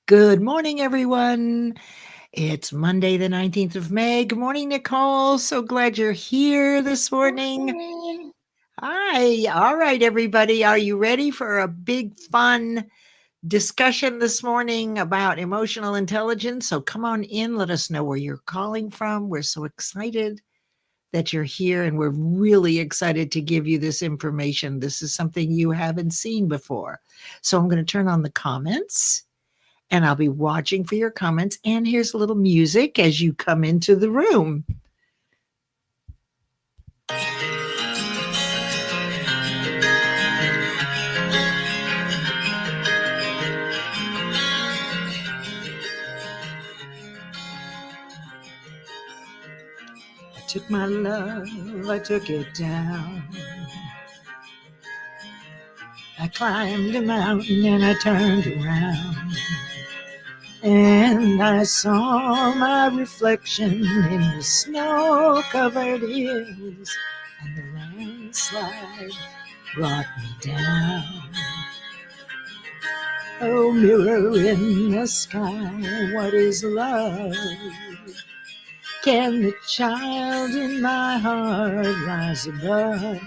Good morning, everyone. It's Monday, the 19th of May. Good morning, Nicole. So glad you're here this morning. Hi. All right, everybody. Are you ready for a big, fun discussion this morning about emotional intelligence? So come on in. Let us know where you're calling from. We're so excited that you're here, and we're really excited to give you this information. This is something you haven't seen before. So I'm going to turn on the comments and I'll be watching for your comments. And here's a little music as you come into the room. I took my love, I took it down. I climbed a mountain and I turned around. And I saw my reflection in the snow-covered hills, and the landslide brought me down. Oh, mirror in the sky, what is love? Can the child in my heart rise above?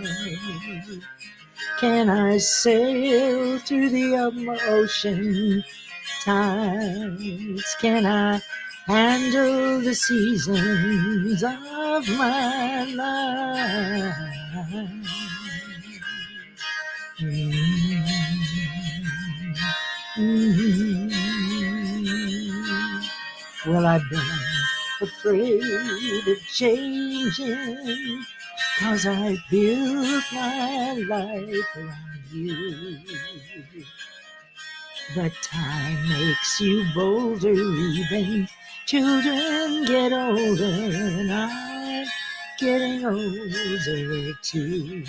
Can I sail through the ocean tides? Can I handle the seasons of my life? Well, I've been afraid of changing, 'cause I built my life around you. But time makes you bolder, even children get older, and I'm getting older too.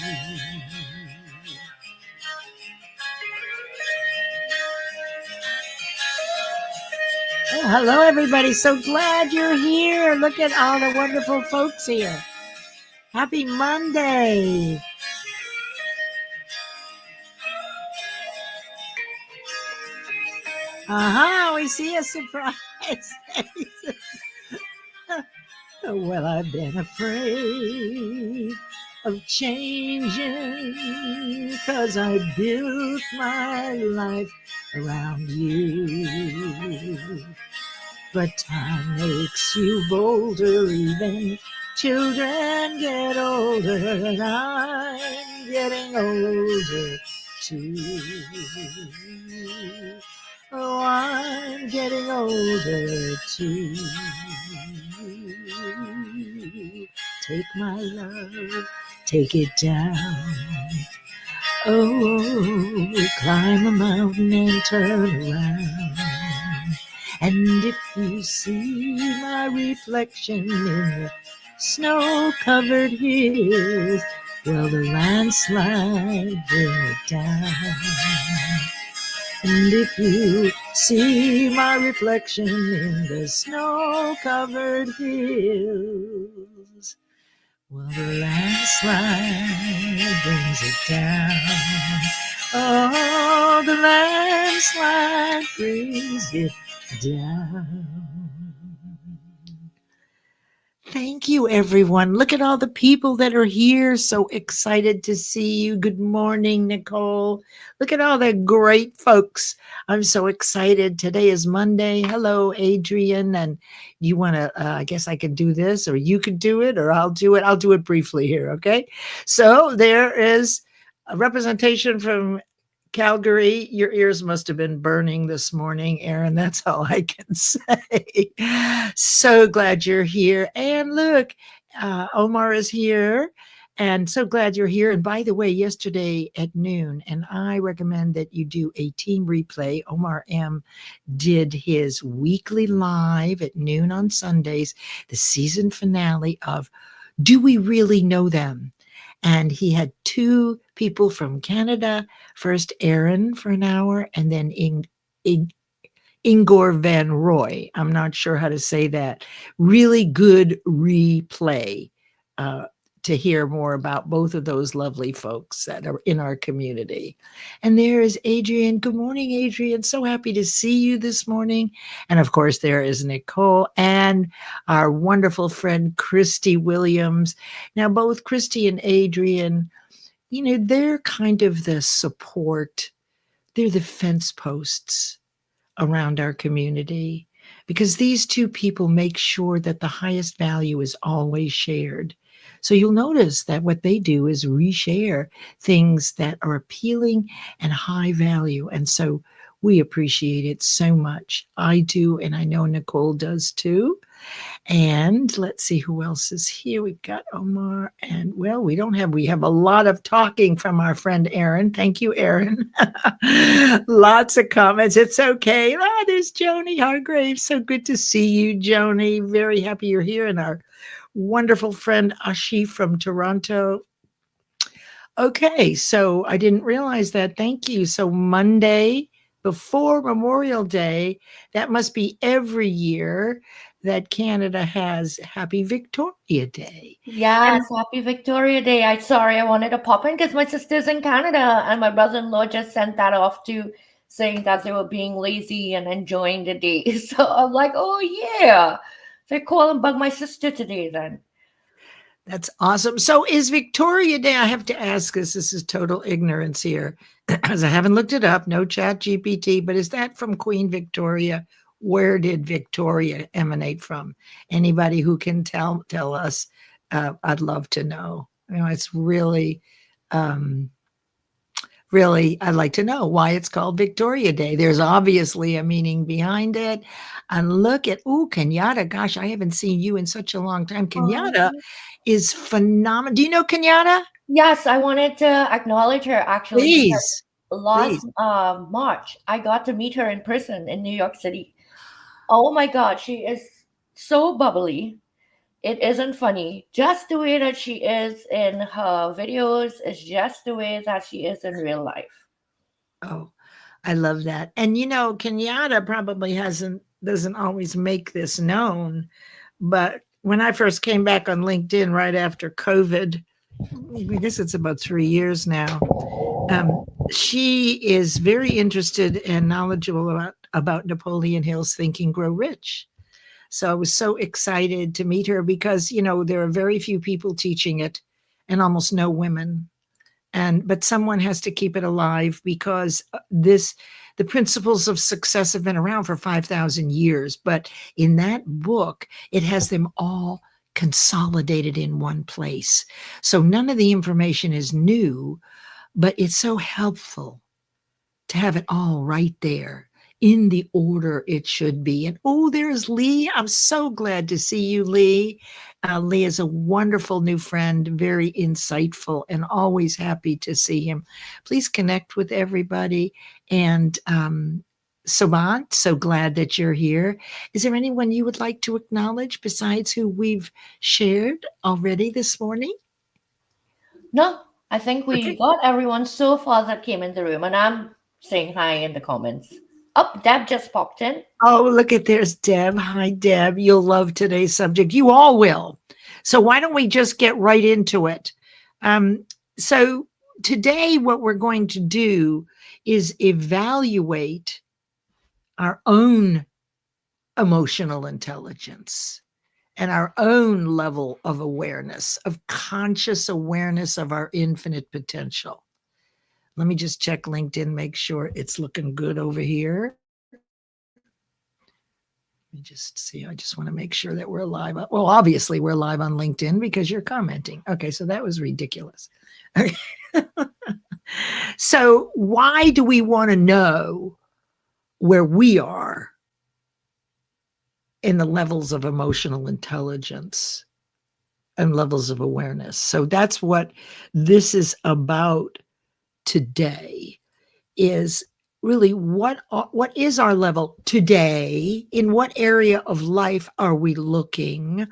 Oh, hello, everybody. So glad you're here. Look at all the wonderful folks here. Happy Monday. We see a surprise. Well, I've been afraid of changing, 'cause I built my life around you. But time makes you bolder, even children get older, and I'm getting older too. Oh, I'm getting older too. Take my love, take it down. Oh, climb a mountain and turn around. And if you see my reflection in the snow-covered hills, well, the landslide bring it down. And if you see my reflection in the snow-covered hills, well, the landslide brings it down. Oh, the landslide brings it down. Thank you, everyone. Look at all the people that are here. So excited to see you. Good morning, Nicole. Look at all the great folks. I'm so excited. Today is Monday. Hello, Adrian. And you want to, I guess I could do this, or you could do it, or I'll do it. I'll do it briefly here. Okay. So there is a representation from Calgary. Your ears must have been burning this morning, Aaron. That's all I can say. So glad you're here. And look, Omar is here. And so glad you're here. And by the way, yesterday at noon, and I recommend that you do a team replay. Omar M. did his weekly live at noon on Sundays, the season finale of Do We Really Know Them? And he had two people from Canada, first Aaron for an hour, and then Ingor Van Roy. I'm not sure how to say that. Really good replay. to hear more about both of those lovely folks that are in our community. And there is Adrian. Good morning, Adrian. So happy to see you this morning. And of course, there is Nicole and our wonderful friend, Christy Williams. Now, both Christy and Adrian, they're kind of the support, they're the fence posts around our community because these two people make sure that the highest value is always shared. So you'll notice that what they do is reshare things that are appealing and high value. And so we appreciate it so much. I do, and I know Nicole does too. And let's see who else is here. We've got Omar, and well, we have a lot of talking from our friend Aaron. Thank you, Aaron. Lots of comments. It's okay. There's Joni Hargraves. So good to see you, Joni. Very happy you're here. And our wonderful friend Ashi from Toronto. Okay, so I didn't realize that. Thank you. So Monday before Memorial Day, that must be every year that Canada has Happy Victoria Day. Yes, And happy Victoria Day. I wanted to pop in because my sister's in Canada and my brother-in-law just sent that off to saying that they were being lazy and enjoying the day. So I'm like, oh yeah. So I call and bug my sister today then. that's awesome. So is Victoria Day, I have to ask this is total ignorance here, because I haven't looked it up, no chat GPT, but is that from Queen Victoria? Where did Victoria emanate from? Anybody who can tell us, I'd love to know. It's um, really, I'd like to know why it's called Victoria Day. There's obviously a meaning behind it. And look at, Kenyatta. Gosh, I haven't seen you in such a long time. Kenyatta Um, is phenomenal. Do you know Kenyatta? yes, I wanted to acknowledge her actually because Please, last please. March I got to meet her in person in New York City. Oh my God, she is so bubbly. It isn't funny. Just the way that she is in her videos is just the way that she is in real life. Oh, I love that. And Kenyatta probably doesn't always make this known, but when I first came back on LinkedIn right after COVID, I guess it's about 3 years now. Um, she is very interested and knowledgeable about Napoleon Hill's Think and Grow Rich. So I was so excited to meet her because there are very few people teaching it, and almost no women. But someone has to keep it alive because the principles of success have been around for 5,000 years. But in that book, it has them all consolidated in one place. So none of the information is new, but it's so helpful to have it all right there in the order it should be. And there's Lee. I'm so glad to see you, Lee. Lee is a wonderful new friend, very insightful, and always happy to see him. Please connect with everybody. And Savant, so glad that you're here. Is there anyone you would like to acknowledge besides who we've shared already this morning? No, I think we Okay. got everyone so far that came in the room, and I'm saying hi in the comments. Oh, Deb just popped in. Oh, look at there's Deb. Hi, Deb. You'll love today's subject. You all will. So why don't we just get right into it? So today, what we're going to do is evaluate our own emotional intelligence and our own level of awareness, of conscious awareness of our infinite potential. Let me just check LinkedIn, make sure it's looking good over here. Let me just see. I just want to make sure that we're live. Well, obviously, we're live on LinkedIn because you're commenting. Okay, so that was ridiculous. Okay. So, why do we want to know where we are in the levels of emotional intelligence and levels of awareness? So, that's what this is about today. Is really what is our level today? In what area of life are we looking?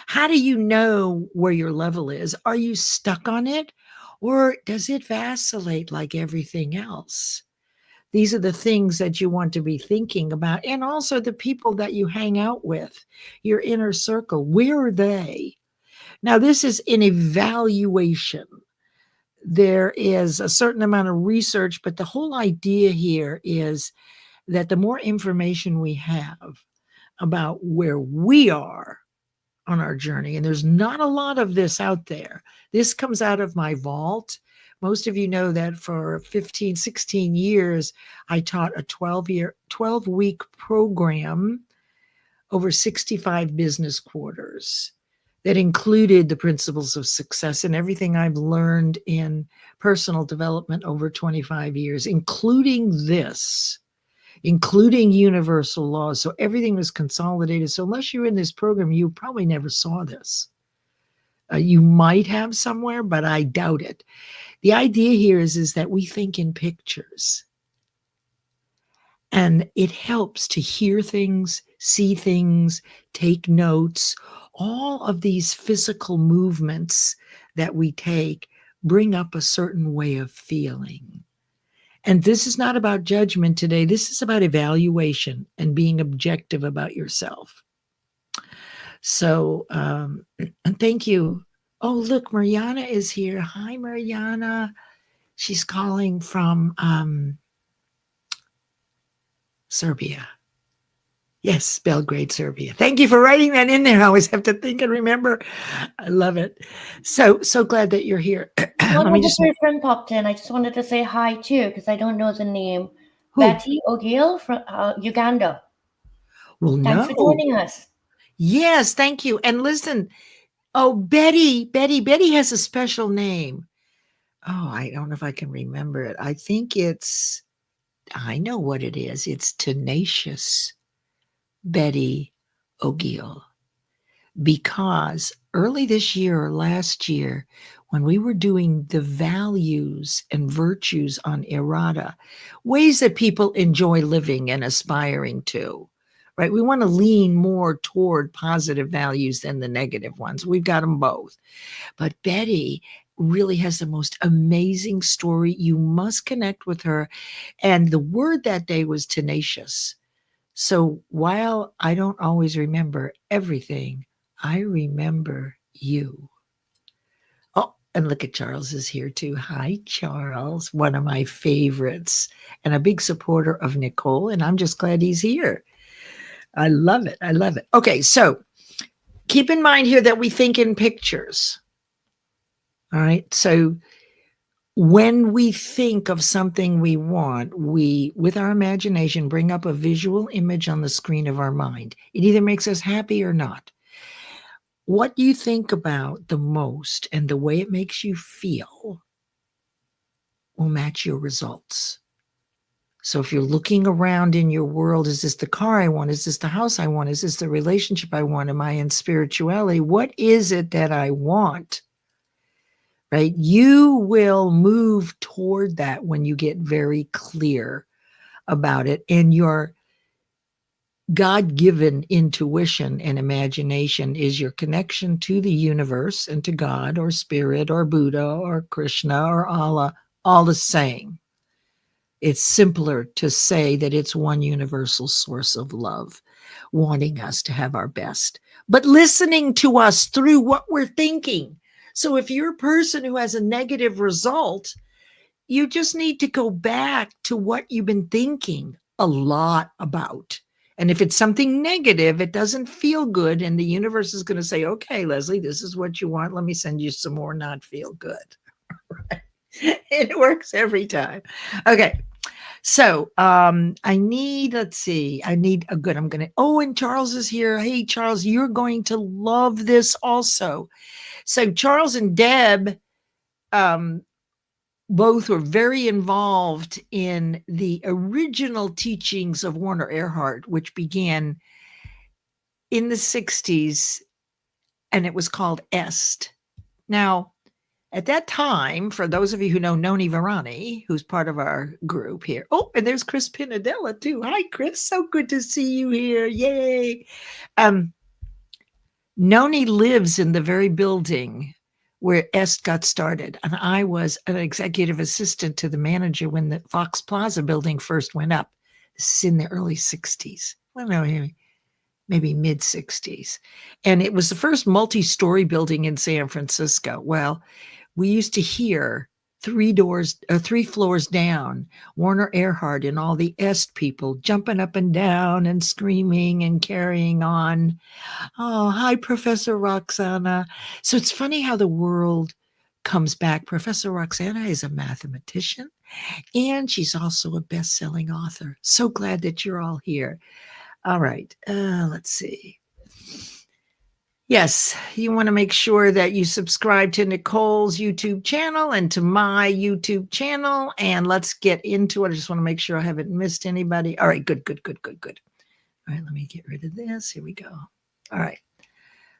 How do you know where your level is? Are you stuck on it, or does it vacillate like everything else? These are the things that you want to be thinking about, and also the people that you hang out with, your inner circle. Where are they? Now, this is an evaluation. There is a certain amount of research, but the whole idea here is that the more information we have about where we are on our journey, and there's not a lot of this out there. This comes out of my vault. Most of you know that for 15, 16 years, I taught a 12-week program over 65 business quarters that included the principles of success and everything I've learned in personal development over 25 years, including this, including universal laws. So everything was consolidated. So unless you're in this program, you probably never saw this. You might have somewhere, but I doubt it. The idea here is that we think in pictures. And it helps to hear things, see things, take notes. All of these physical movements that we take bring up a certain way of feeling. And this is not about judgment today. This is about evaluation and being objective about yourself. So, thank you. Oh, look, Mariana is here. Hi, Mariana. She's calling from Serbia. Yes, Belgrade, Serbia. Thank you for writing that in there. I always have to think and remember. I love it. So glad that you're here. One Let me other just. person popped in. I just wanted to say hi too, because I don't know the name. Who? Betty O'Gill from Uganda. Well, Thanks for no. joining us. Yes, thank you. And listen, oh, Betty has a special name. Oh, I don't know if I can remember it. I think I know what it is. It's Tenacious Betty O'Gill. Because early this year or last year, when we were doing the values and virtues on Errata, ways that people enjoy living and aspiring to, right? We want to lean more toward positive values than the negative ones. We've got them both. But Betty really has the most amazing story. You must connect with her. And the word that day was tenacious. So while I don't always remember everything, I remember you. Oh, and look at Charles is here too. Hi, Charles, one of my favorites and a big supporter of Nicole. And I'm just glad he's here. I love it. I love it. Okay, so keep in mind here that we think in pictures. All right. So when we think of something we want, we, with our imagination, bring up a visual image on the screen of our mind. It either makes us happy or not. What you think about the most and the way it makes you feel will match your results. So if you're looking around in your world, is this the car I want? Is this the house I want? Is this the relationship I want? Am I in spirituality? What is it that I want? Right? You will move toward that when you get very clear about it. And your God-given intuition and imagination is your connection to the universe and to God or spirit or Buddha or Krishna or Allah, all the same. It's simpler to say that it's one universal source of love, wanting us to have our best, but listening to us through what we're thinking. So if you're a person who has a negative result, you just need to go back to what you've been thinking a lot about. And if it's something negative, it doesn't feel good. And the universe is going to say, okay, Leslie, this is what you want. Let me send you some more not feel good. It works every time. Okay. So I need, let's see, I'm going to, oh, and Charles is here. Hey, Charles, you're going to love this also. So Charles and Deb, both were very involved in the original teachings of Werner Erhard, which began in the 60s, and it was called EST. Now, at that time, for those of you who know Noni Varani, who's part of our group here. Oh, and there's Chris Pinadella too. Hi, Chris. So good to see you here. Yay. Noni lives in the very building where EST got started. And I was an executive assistant to the manager when the Fox Plaza building first went up. This is in the early 60s. I don't know. maybe mid 60s. And it was the first multi story building in San Francisco. Well, we used to hear three floors down, Warner Earhart and all the EST people jumping up and down and screaming and carrying on. Oh, hi, Professor Roxana. So it's funny how the world comes back. Professor Roxana is a mathematician and she's also a best selling author. So glad that you're all here. All right, let's see. Yes, you want to make sure that you subscribe to Nicole's YouTube channel and to my YouTube channel. And let's get into it. I just want to make sure I haven't missed anybody. All right, good. All right, let me get rid of this. Here we go. All right.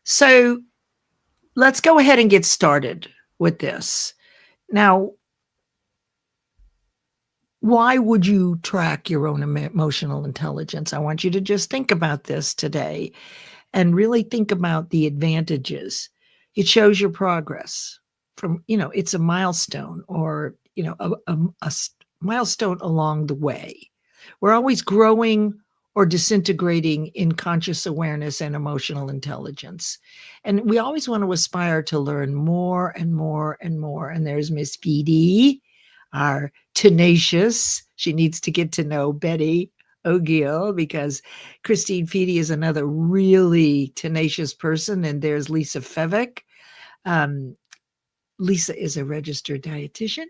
So let's go ahead and get started with this. Now, why would you track your own emotional intelligence? I want you to just think about this today and really think about the advantages. It shows your progress from, it's a milestone or, a milestone along the way. We're always growing or disintegrating in conscious awareness and emotional intelligence. And we always want to aspire to learn more and more and more. And there's Miss PD, our tenacious. She needs to get to know Betty O'Gill because Christine Feedy is another really tenacious person. And there's Lisa Fevick. Lisa is a registered dietitian,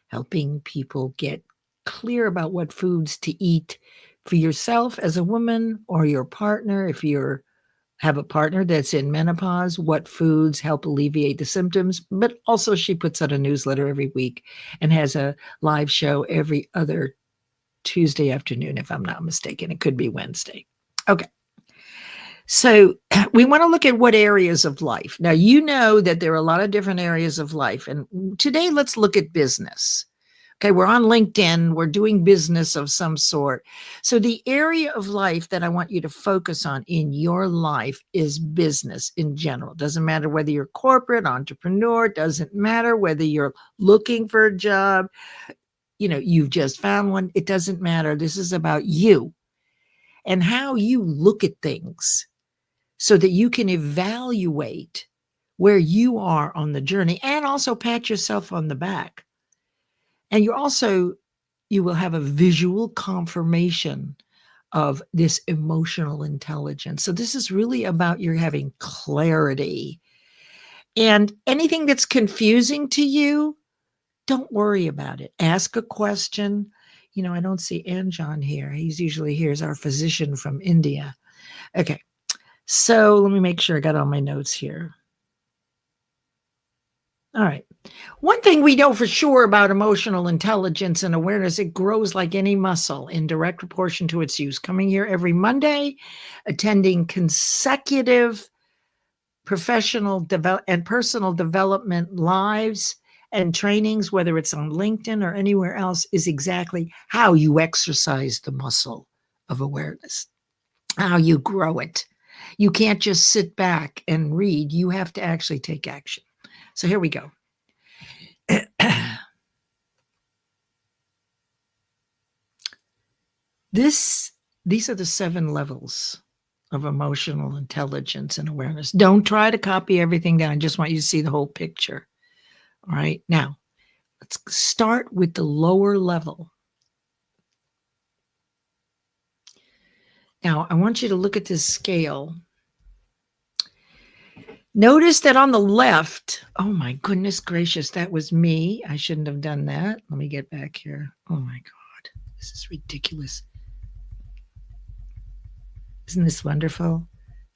helping people get clear about what foods to eat for yourself as a woman or your partner. If you have a partner that's in menopause, what foods help alleviate the symptoms. But also she puts out a newsletter every week and has a live show every other Tuesday afternoon, if I'm not mistaken. It could be Wednesday. Okay. So we want to look at what areas of life. Now, you know that there are a lot of different areas of life. And today, let's look at business. Okay, we're on LinkedIn. We're doing business of some sort. So the area of life that I want you to focus on in your life is business in general. Doesn't matter whether you're corporate, entrepreneur, doesn't matter whether you're looking for a job, you've just found one. It doesn't matter. This is about you and how you look at things so that you can evaluate where you are on the journey and also pat yourself on the back. And you will have a visual confirmation of this emotional intelligence. So this is really about you having clarity. And anything that's confusing to you, don't worry about it. Ask a question. I don't see Anjan here. He's usually here as our physician from India. Okay. So let me make sure I got all my notes here. All right. One thing we know for sure about emotional intelligence and awareness, it grows like any muscle in direct proportion to its use. Coming here every Monday, attending consecutive professional and personal development lives and trainings, whether it's on LinkedIn or anywhere else, is exactly how you exercise the muscle of awareness, how you grow it. You can't just sit back and read. You have to actually take action. So here we go. These are the 7 levels of emotional intelligence and awareness. Don't try to copy everything down. I just want you to see the whole picture. All right. Now, let's start with the lower level. Now, I want you to look at this scale. Notice that on the left, oh my goodness gracious, that was me. I shouldn't have done that. Let me get back here. Oh my God, this is ridiculous. Isn't this wonderful?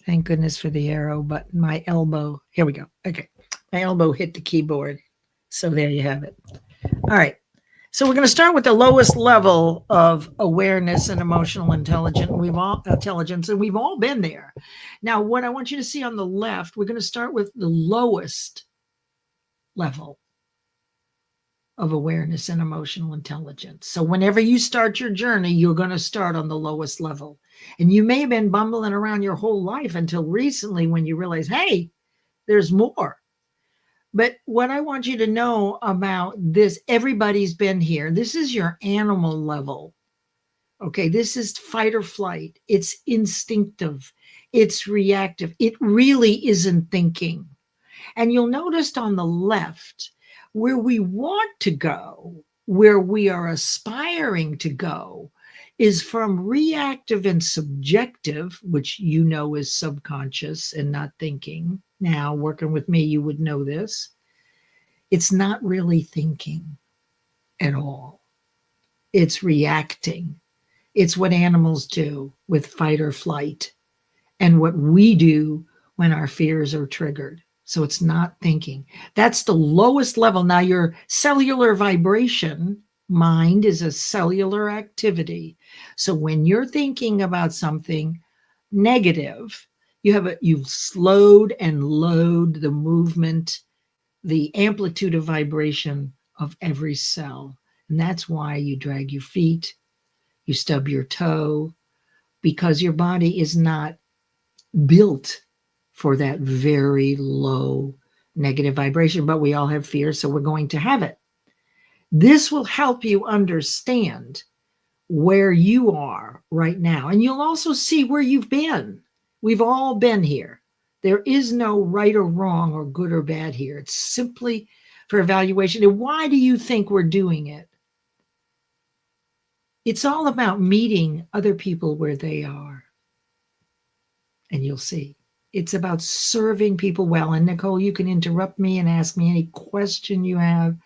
Thank goodness for the arrow button. My elbow, here we go. Okay, my elbow hit the keyboard. So there you have it. All right. So we're going to start with the lowest level of awareness and emotional intelligence. We've all been there. Now, what I want you to see on the left, we're going to start with the lowest level of awareness and emotional intelligence. So whenever you start your journey, you're going to start on the lowest level. And you may have been bumbling around your whole life until recently when you realize, hey, there's more. But what I want you to know about this, everybody's been here. This is your animal level Okay, this is fight or flight. It's instinctive, it's reactive. It really isn't thinking. And you'll notice on the left, where we want to go, where we are aspiring to go, is from reactive and subjective, which you know is subconscious and not thinking. Now, working with me, you would know this. It's not really thinking at all, it's reacting. It's what animals do with fight or flight, and what we do when our fears are triggered. So it's not thinking. That's the lowest level. Now, your cellular vibration, mind is a cellular activity. So when you're thinking about something negative, you've slowed and load the movement, the amplitude of vibration of every cell. And that's why you drag your feet, you stub your toe, because your body is not built for that very low negative vibration, but we all have fear, so we're going to have it. This will help you understand where you are right now, and you'll also see where you've been. We've all been here. There is no right or wrong or good or bad here. It's simply for evaluation. And why do you think we're doing it? It's all about meeting other people where they are, and you'll see. It's about serving people well. And Nicole, you can interrupt me and ask me any question you have.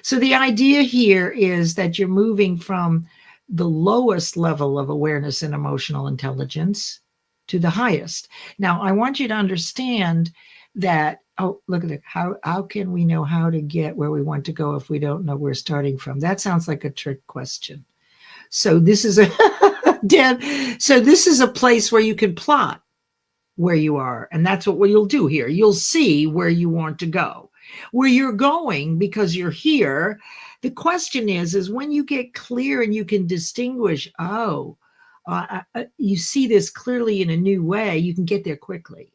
So the idea here is that you're moving from the lowest level of awareness and emotional intelligence to the highest. Now, I want you to understand that, oh, look at it. How can we know how to get where we want to go if we don't know where we're starting from? That sounds like a trick question. So this is a Deb, so this is a place where you can plot where you are. And that's what you'll do here. You'll see where you want to go, where you're going because you're here. The question is when you get clear and you can distinguish, you see this clearly in a new way, you can get there quickly.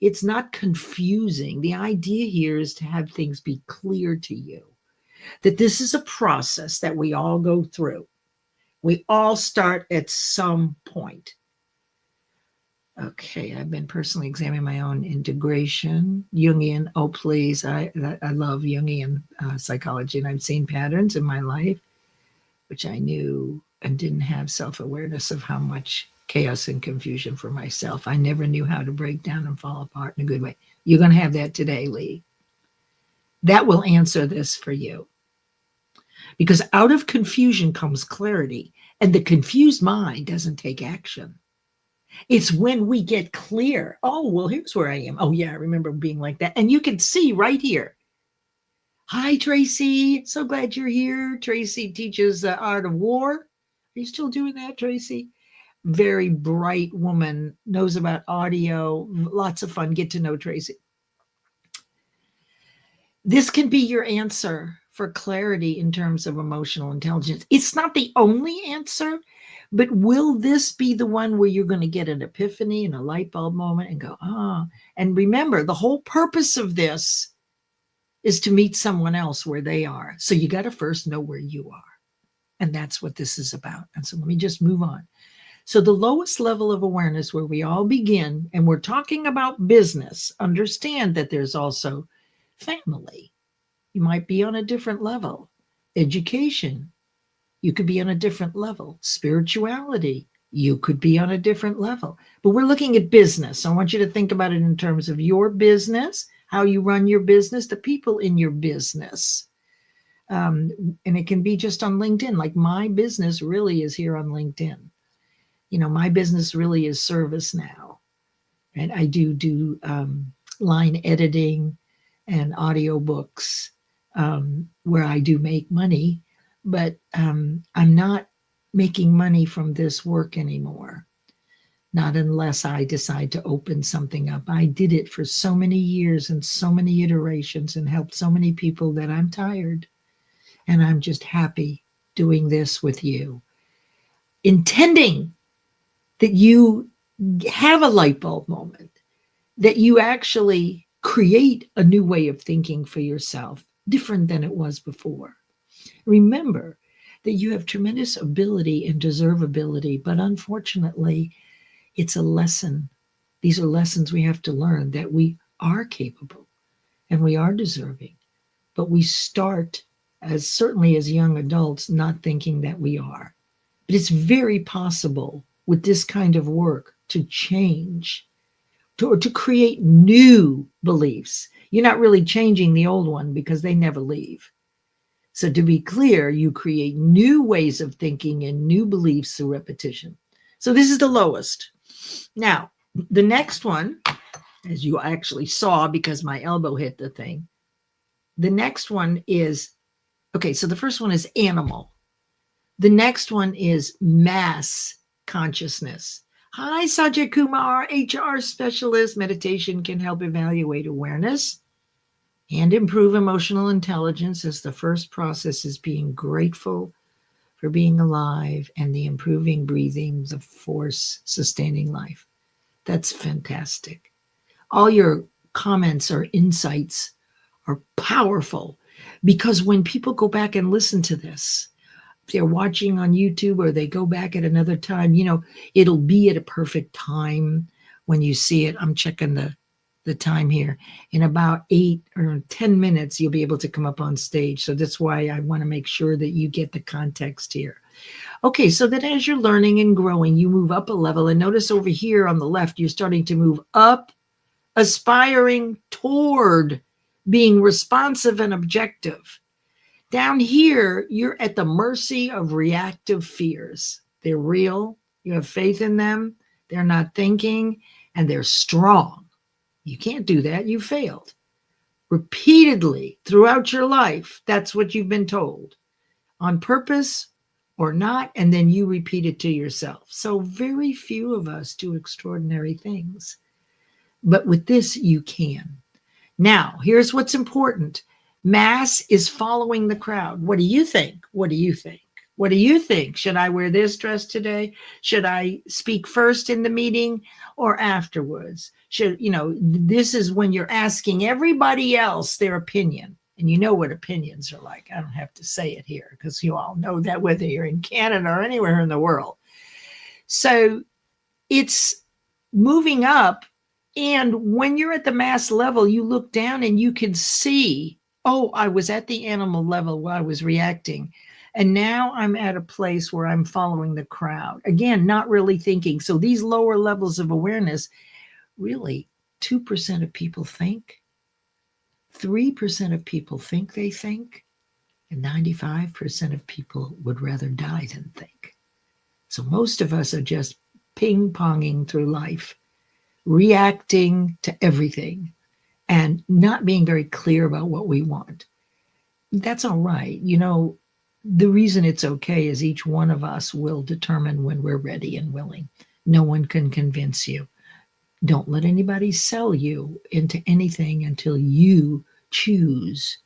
It's not confusing. The idea here is to have things be clear to you, that this is a process that we all go through. We all start at some point. Okay, I've been personally examining my own integration. Jungian, oh please, I love Jungian psychology, and I've seen patterns in my life which I knew and didn't have self-awareness of how much chaos and confusion for myself. I never knew how to break down and fall apart in a good way. You're going to have that today, Lee. That will answer this for you. Because out of confusion comes clarity, and the confused mind doesn't take action. It's when we get clear. Oh, well, here's where I am. Oh, yeah, I remember being like that. And you can see right here. Hi, Tracy. So glad you're here. Tracy teaches the art of war. Are you still doing that, Tracy? Very bright woman, knows about audio. Lots of fun. Get to know Tracy. This can be your answer for clarity in terms of emotional intelligence. It's not the only answer, but will this be the one where you're going to get an epiphany and a light bulb moment and go, and remember, the whole purpose of this is to meet someone else where they are. So you got to first know where you are. And that's what this is about. And so let me just move on. So the lowest level of awareness where we all begin, and we're talking about business, understand that there's also family. You might be on a different level. Education, you could be on a different level. Spirituality, you could be on a different level. But we're looking at business. I want you to think about it in terms of your business, how you run your business, the people in your business. And it can be just on LinkedIn. Like my business really is here on LinkedIn. My business really is service now. And I do line editing and audiobooks where I do make money, but I'm not making money from this work anymore. Not unless I decide to open something up. I did it for so many years and so many iterations and helped so many people that I'm tired. And I'm just happy doing this with you, intending that you have a light bulb moment, that you actually create a new way of thinking for yourself, different than it was before. Remember that you have tremendous ability and deservability, but unfortunately, it's a lesson. These are lessons we have to learn that we are capable and we are deserving, but we start as certainly as young adults not thinking that we are. But it's very possible with this kind of work to change, to create new beliefs. You're not really changing the old one because they never leave. So, to be clear, you create new ways of thinking and new beliefs through repetition. So, this is the lowest. Now, the next one, as you actually saw because my elbow hit the thing, the next one is okay. So, the first one is animal. The next one is mass consciousness. Hi, Sajay Kumar, HR specialist. Meditation can help evaluate awareness and improve emotional intelligence, as the first process is being grateful for being alive and the improving breathing, the force sustaining life. That's fantastic. All your comments or insights are powerful because when people go back and listen to this, if they're watching on YouTube or they go back at another time, it'll be at a perfect time when you see it. I'm checking the time here. In about 8 or 10 minutes, you'll be able to come up on stage. So that's why I want to make sure that you get the context here. Okay, so that as you're learning and growing, you move up a level. And notice over here on the left, you're starting to move up, aspiring toward being responsive and objective. Down here, you're at the mercy of reactive fears. They're real. You have faith in them. They're not thinking, and they're strong. You can't do that. You failed. Repeatedly throughout your life, that's what you've been told, on purpose or not, and then you repeat it to yourself. So very few of us do extraordinary things. But with this, you can. Now, here's what's important. Mass is following the crowd. What do you think? What do you think? What do you think? Should I wear this dress today? Should I speak first in the meeting or afterwards? This is when you're asking everybody else their opinion. And you know what opinions are like. I don't have to say it here because you all know that whether you're in Canada or anywhere in the world. So it's moving up. And when you're at the mass level, you look down and you can see, oh, I was at the animal level while I was reacting. And now I'm at a place where I'm following the crowd. Again, not really thinking. So these lower levels of awareness, really 2% of people think, 3% of people think they think, and 95% of people would rather die than think. So most of us are just ping-ponging through life, reacting to everything and not being very clear about what we want. That's all right. The reason it's okay is each one of us will determine when we're ready and willing. No one can convince you. Don't let anybody sell you into anything until you choose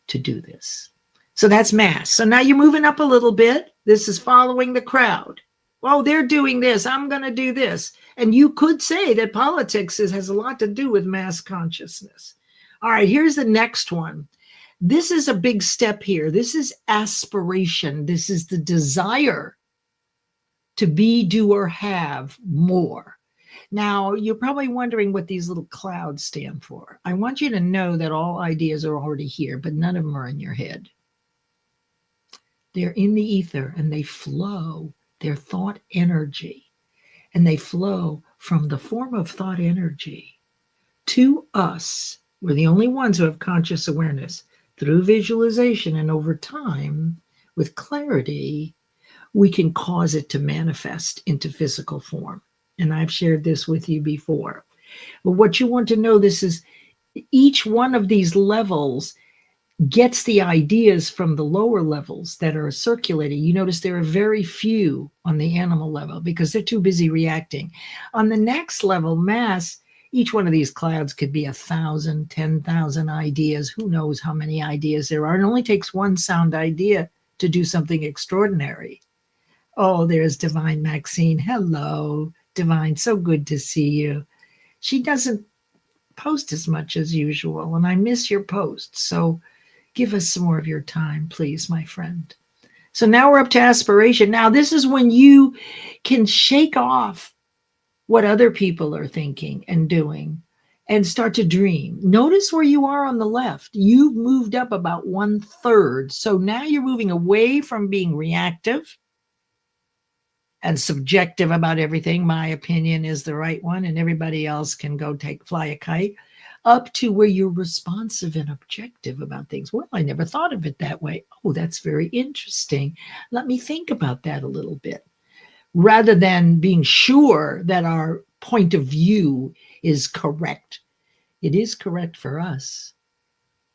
to do this. So that's mass. So now you're moving up a little bit. This is following the crowd. Oh, they're doing this. I'm going to do this. And you could say that politics has a lot to do with mass consciousness. All right, here's the next one. This is a big step here. This is aspiration. This is the desire to be, do, or have more. Now, you're probably wondering what these little clouds stand for. I want you to know that all ideas are already here, but none of them are in your head. They're in the ether and they flow. They're thought energy. And they flow from the form of thought energy to us. We're the only ones who have conscious awareness. Through visualization and over time, with clarity, we can cause it to manifest into physical form. And I've shared this with you before. But what you want to know, this is each one of these levels gets the ideas from the lower levels that are circulating. You notice there are very few on the animal level because they're too busy reacting. On the next level, mass, each one of these clouds could be 1,000, 10,000 ideas. Who knows how many ideas there are? It only takes one sound idea to do something extraordinary. Oh, there's Divine Maxine. Hello, Divine. So good to see you. She doesn't post as much as usual, and I miss your posts. So give us some more of your time, please, my friend. So now we're up to aspiration. Now, this is when you can shake off what other people are thinking and doing and start to dream. Notice where you are on the left. You've moved up about 1/3. So now you're moving away from being reactive and subjective about everything. My opinion is the right one, and everybody else can go fly a kite, up to where you're responsive and objective about things. Well, I never thought of it that way. Oh, that's very interesting. Let me think about that a little bit. Rather than being sure that our point of view is correct. It is correct for us,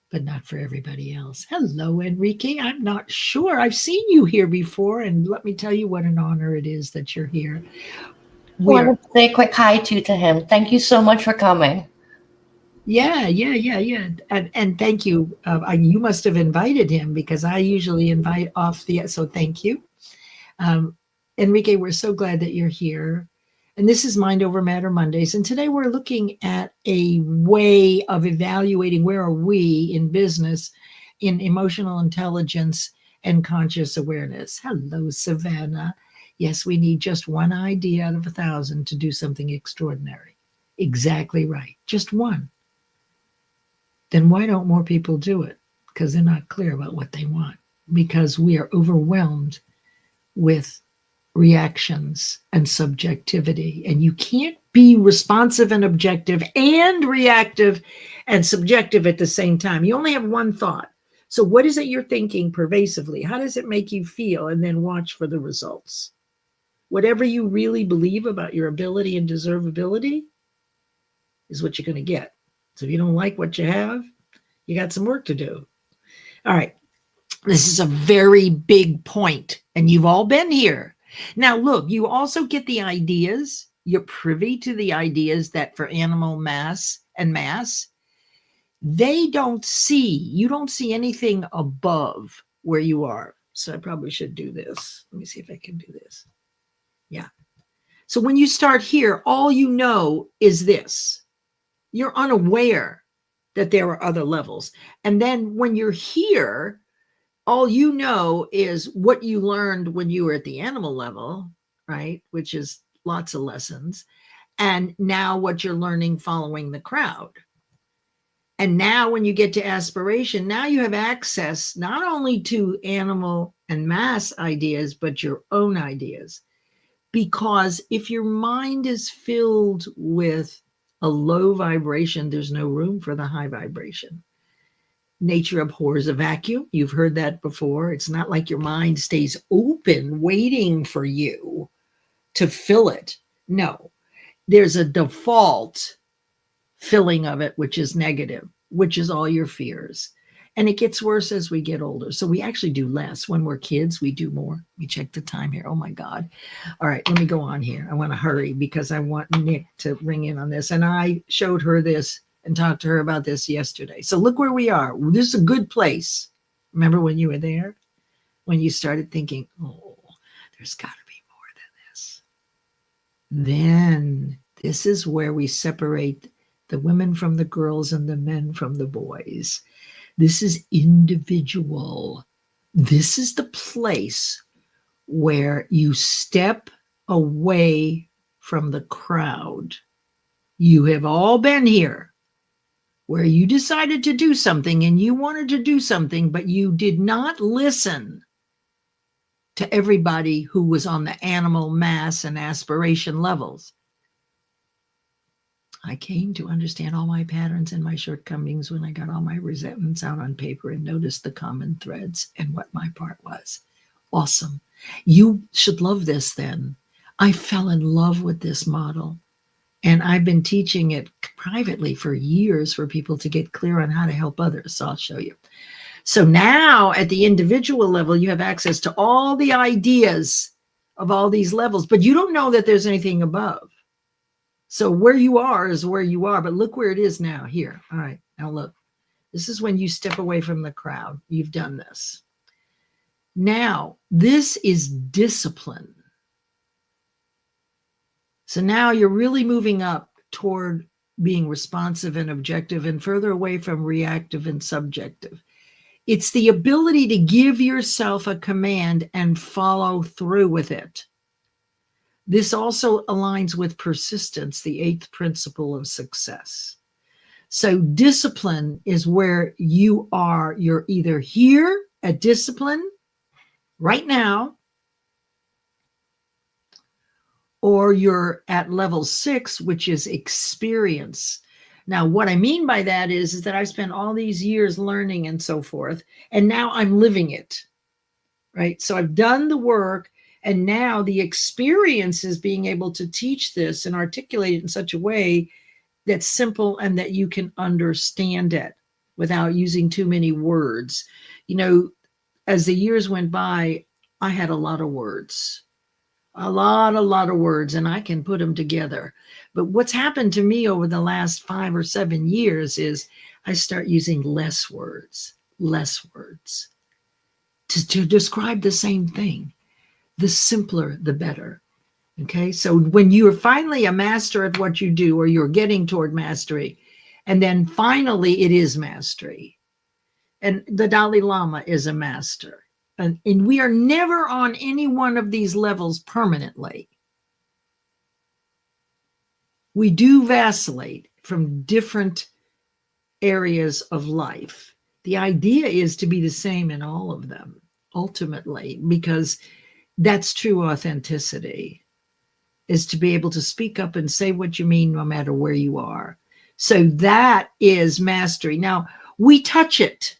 but not for everybody else. Hello, Enrique. I'm not sure. I've seen you here before, and let me tell you what an honor it is that you're here. I We wanted are, to say a quick hi to him. Thank you so much for coming. yeah. And thank you. You must have invited him because I usually invite off so thank you. Um, Enrique, we're so glad that you're here. And this is Mind Over Matter Mondays. And today we're looking at a way of evaluating where are we in business, in emotional intelligence and conscious awareness. Hello, Savannah. Yes, we need just one idea out of 1,000 to do something extraordinary. Exactly right. Just one. Then why don't more people do it? Because they're not clear about what they want. Because we are overwhelmed with reactions and subjectivity. And you can't be responsive and objective and reactive and subjective at the same time. You only have one thought. So, what is it you're thinking pervasively? How does it make you feel? And then watch for the results. Whatever you really believe about your ability and deservability is what you're going to get. So, if you don't like what you have, you got some work to do. All right. This is a very big point, and you've all been here. Now, look, you also get the ideas. You're privy to the ideas that for animal mass and mass, they don't see, you don't see anything above where you are. So I probably should do this. Let me see if I can do this. Yeah. So when you start here, all you know is this. You're unaware that there are other levels. And then when you're here, all you know is what you learned when you were at the animal level, right? Which is lots of lessons. And now what you're learning following the crowd. And now when you get to aspiration, now you have access not only to animal and mass ideas, but your own ideas. Because if your mind is filled with a low vibration, there's no room for the high vibration. Nature abhors a vacuum. You've heard that before. It's not like your mind stays open, waiting for you to fill it. No, there's a default filling of it, which is negative, which is all your fears. And it gets worse as we get older. So we actually do less. When we're kids, we do more. We check the time here. Oh my God. All right, let me go on here. I want to hurry because I want Nick to ring in on this. And I showed her this and talked to her about this yesterday. So look where we are. This is a good place. Remember when you were there? When you started thinking, oh, there's got to be more than this. Then this is where we separate the women from the girls and the men from the boys. This is individual. This is the place where you step away from the crowd. You have all been here where you decided to do something and you wanted to do something, but you did not listen to everybody who was on the animal mass and aspiration levels. I came to understand all my patterns and my shortcomings when I got all my resentments out on paper and noticed the common threads and what my part was. Awesome. You should love this then. I fell in love with this model. And I've been teaching it privately for years for people to get clear on how to help others. So I'll show you. So now at the individual level, you have access to all the ideas of all these levels, but you don't know that there's anything above. So where you are is where you are, but look where it is now here. All right, now look, this is when you step away from the crowd. You've done this. Now, this is discipline. So now you're really moving up toward being responsive and objective and further away from reactive and subjective. It's the ability to give yourself a command and follow through with it. This also aligns with persistence, the eighth principle of success. So, discipline is where you are. You're either here at discipline right now, or you're at level 6, which is experience. Now, what I mean by that is that I've spent all these years learning and so forth, and now I'm living it, right? So I've done the work, and now the experience is being able to teach this and articulate it in such a way that's simple and that you can understand it without using too many words. You know, as the years went by, I had a lot of words, a lot of words, and I can put them together. But what's happened to me over the last 5 or 7 years is I start using less words to describe the same thing. The simpler, the better. Okay, so when you're finally a master at what you do, or you're getting toward mastery, and then finally it is mastery, and the Dalai Lama is a master, and we are never on any one of these levels permanently. We do vacillate from different areas of life. The idea is to be the same in all of them, ultimately, because that's true authenticity, is to be able to speak up and say what you mean no matter where you are. So that is mastery. Now, we touch it.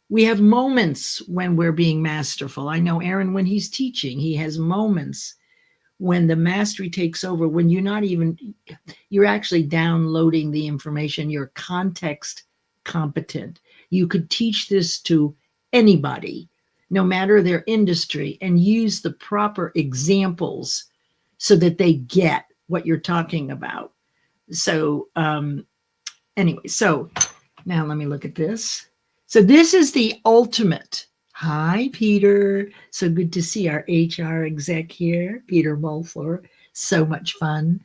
We have moments when we're being masterful. I know Aaron, when he's teaching, he has moments when the mastery takes over, when you're actually downloading the information, you're context competent. You could teach this to anybody, no matter their industry, and use the proper examples so that they get what you're talking about. So anyway, so now let me look at this. So this is the ultimate. Hi, Peter. So good to see our HR exec here, Peter Mulfleur. So much fun.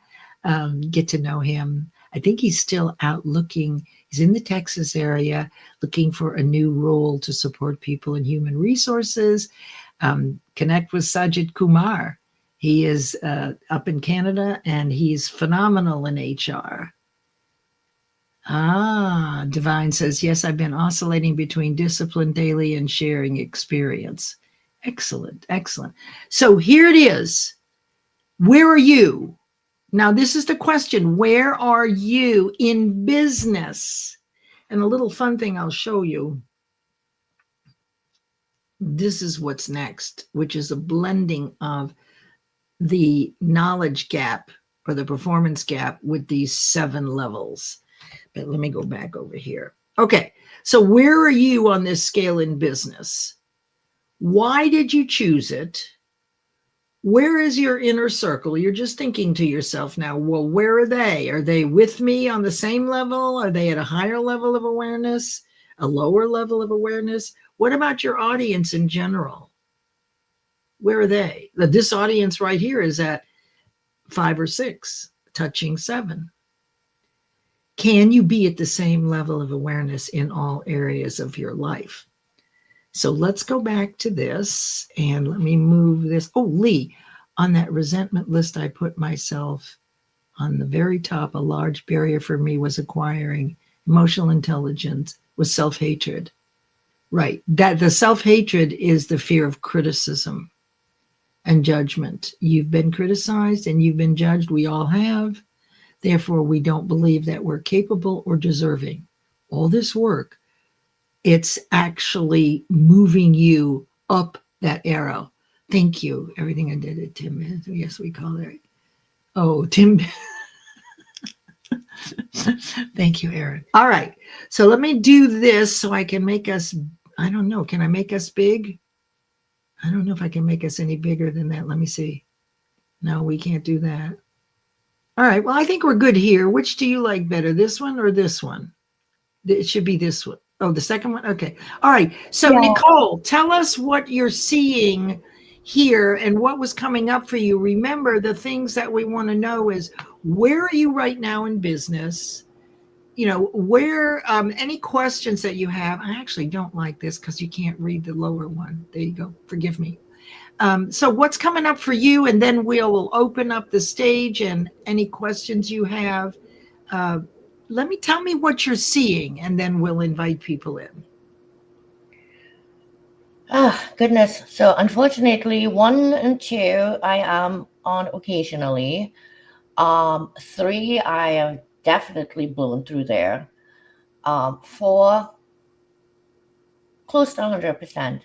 Get to know him. I think he's still out looking. He's in the Texas area looking for a new role to support people in human resources. Connect with Sajid Kumar. He is up in Canada, and he's phenomenal in HR. Divine says, yes, I've been oscillating between discipline daily and sharing experience. Excellent, excellent. So here it is. Where are you? Now, this is the question. Where are you in business? And a little fun thing I'll show you. This is what's next, which is a blending of the knowledge gap or the performance gap with these 7 levels. But let me go back over here. Okay, so where are you on this scale in business? Why did you choose it? Where is your inner circle? You're just thinking to yourself now, well, where are they? Are they with me on the same level? Are they at a higher level of awareness? A lower level of awareness? What about your audience in general? Where are they? This audience right here is at 5 or 6, touching 7. Can you be at the same level of awareness in all areas of your life? So let's go back to this, and let me move this. Oh, Lee, on that resentment list, I put myself on the very top. A large barrier for me was acquiring emotional intelligence with self-hatred. Right. That the self-hatred is the fear of criticism and judgment. You've been criticized and you've been judged. We all have. Therefore, we don't believe that we're capable or deserving. All this work, it's actually moving you up that arrow. Thank you. Everything I did at Tim. Yes, we call it. Oh, Tim. Thank you, Aaron. All right. So let me do this so I can make us, I don't know. Can I make us big? I don't know if I can make us any bigger than that. Let me see. No, we can't do that. All right. Well, I think we're good here. Which do you like better, this one or this one? It should be this one. Oh, the second one? Okay. All right. So, Yeah. Nicole, tell us what you're seeing here and what was coming up for you. Remember, the things that we want to know is, where are you right now in business? where any questions that you have. I actually don't like this because you can't read the lower one. There you go. Forgive me. So what's coming up for you? And then we'll open up the stage and any questions you have. Uh, tell me what you're seeing, and then we'll invite people in. Ah, goodness. So unfortunately, one and two I am on occasionally. Three I have definitely blown through there. Four, close to 100%.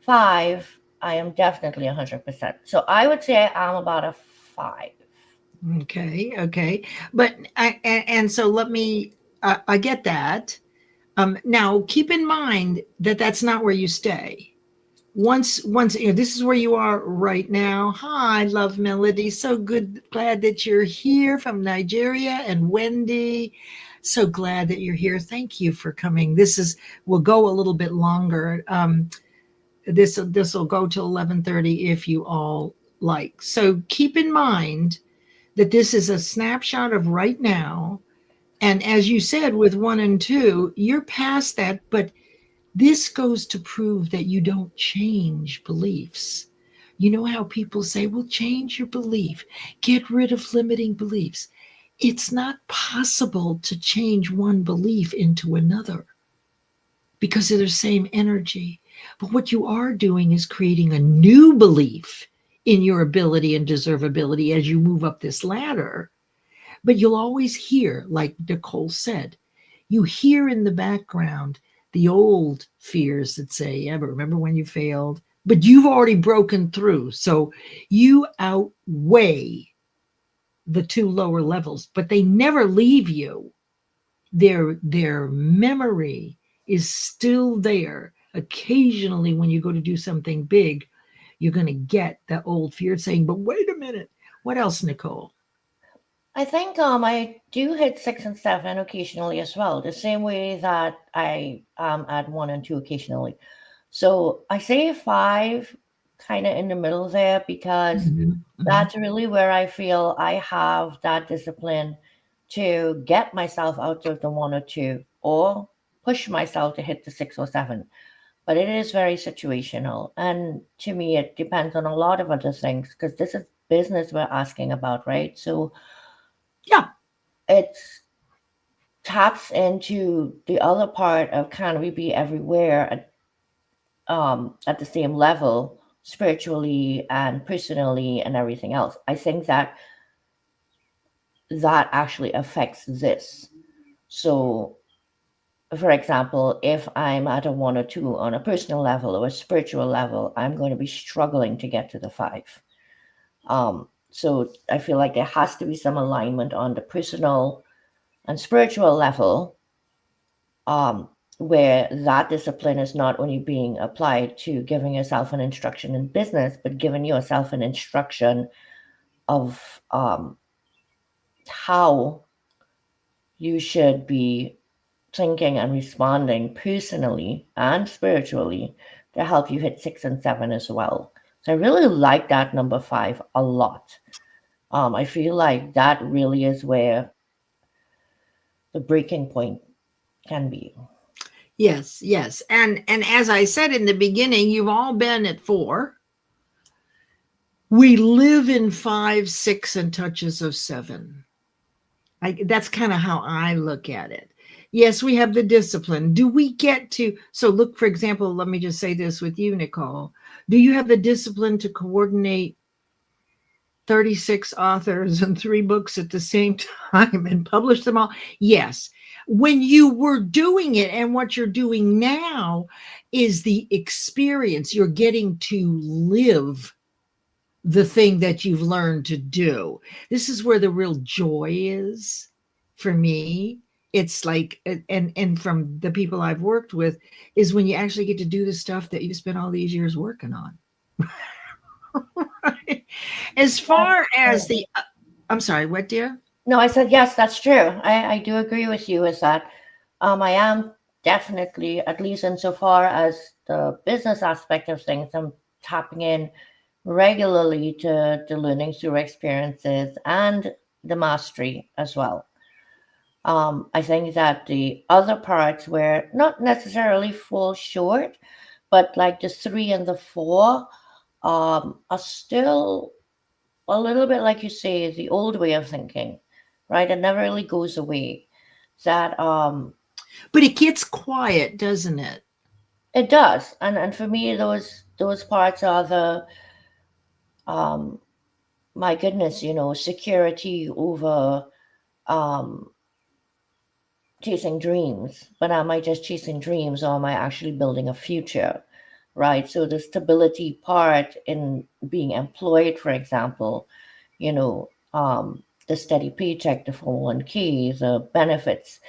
Five, I am definitely 100%. So I would say I'm about a five. Okay, okay. But and so let me. I get that. Now keep in mind that that's not where you stay. Once this is where you are right now. Hi, love Melody. So good, glad that you're here from Nigeria. And Wendy, so glad that you're here. Thank you for coming. This is will go a little bit longer. This will go till 11:30 if you all like. So keep in mind that this is a snapshot of right now. And as you said, with one and two, you're past that, but this goes to prove that you don't change beliefs. You know how people say, well, change your belief, get rid of limiting beliefs. It's not possible to change one belief into another because they're the same energy. But what you are doing is creating a new belief in your ability and deservability as you move up this ladder. But you'll always hear, like Nicole said, you hear in the background the old fears that say, yeah, but remember when you failed? But you've already broken through. So you outweigh the two lower levels, but they never leave you. Their memory is still there. Occasionally, when you go to do something big, you're going to get that old fear saying, but wait a minute. What else, Nicole? I think I do hit six and seven occasionally as well, the same way that I add one and two occasionally. So I say five, kind of in the middle there, because Mhm, mhm. that's really where I feel I have that discipline to get myself out of the one or two, or push myself to hit the six or seven. But it is very situational. And to me, it depends on a lot of other things because this is business we're asking about, right? So Yeah. it taps into the other part of can we be everywhere at the same level spiritually and personally and everything else. I think that that actually affects this. So, for example, if I'm at a one or two on a personal level or a spiritual level, I'm going to be struggling to get to the five. So I feel like there has to be some alignment on the personal and spiritual level, um, where that discipline is not only being applied to giving yourself an instruction in business, but giving yourself an instruction of how you should be thinking and responding personally and spiritually to help you hit six and seven as well. So I really like that number five a lot. I feel like that really is where the breaking point can be. Yes, yes. And as I said in the beginning, you've all been at four. We live in five, six, and touches of seven. That's kind of how I look at it. Yes, we have the discipline. Do we get to? So, look, for example, let me just say this with you, Nicole. Do you have the discipline to coordinate 36 authors and three books at the same time and publish them all? Yes. When you were doing it, and what you're doing now is the experience. You're getting to live the thing that you've learned to do. This is where the real joy is for me. It's like, and from the people I've worked with, is when you actually get to do the stuff that you spent all these years working on. As far as the, I'm sorry, what, dear? No, I said yes, that's true. I do agree with you with that. I am definitely, at least insofar as the business aspect of things, I'm tapping in regularly to the learning through experiences and the mastery as well. I think that the other parts were not necessarily fall short, but like the three and the four are still a little bit like you say, the old way of thinking, right? It never really goes away. That But it gets quiet, doesn't it? it does, and for me, those parts are the um, my goodness, security over um chasing dreams, but am I just chasing dreams or am I actually building a future? Right. So the stability part in being employed, for example, the steady paycheck, the 401k, the benefits,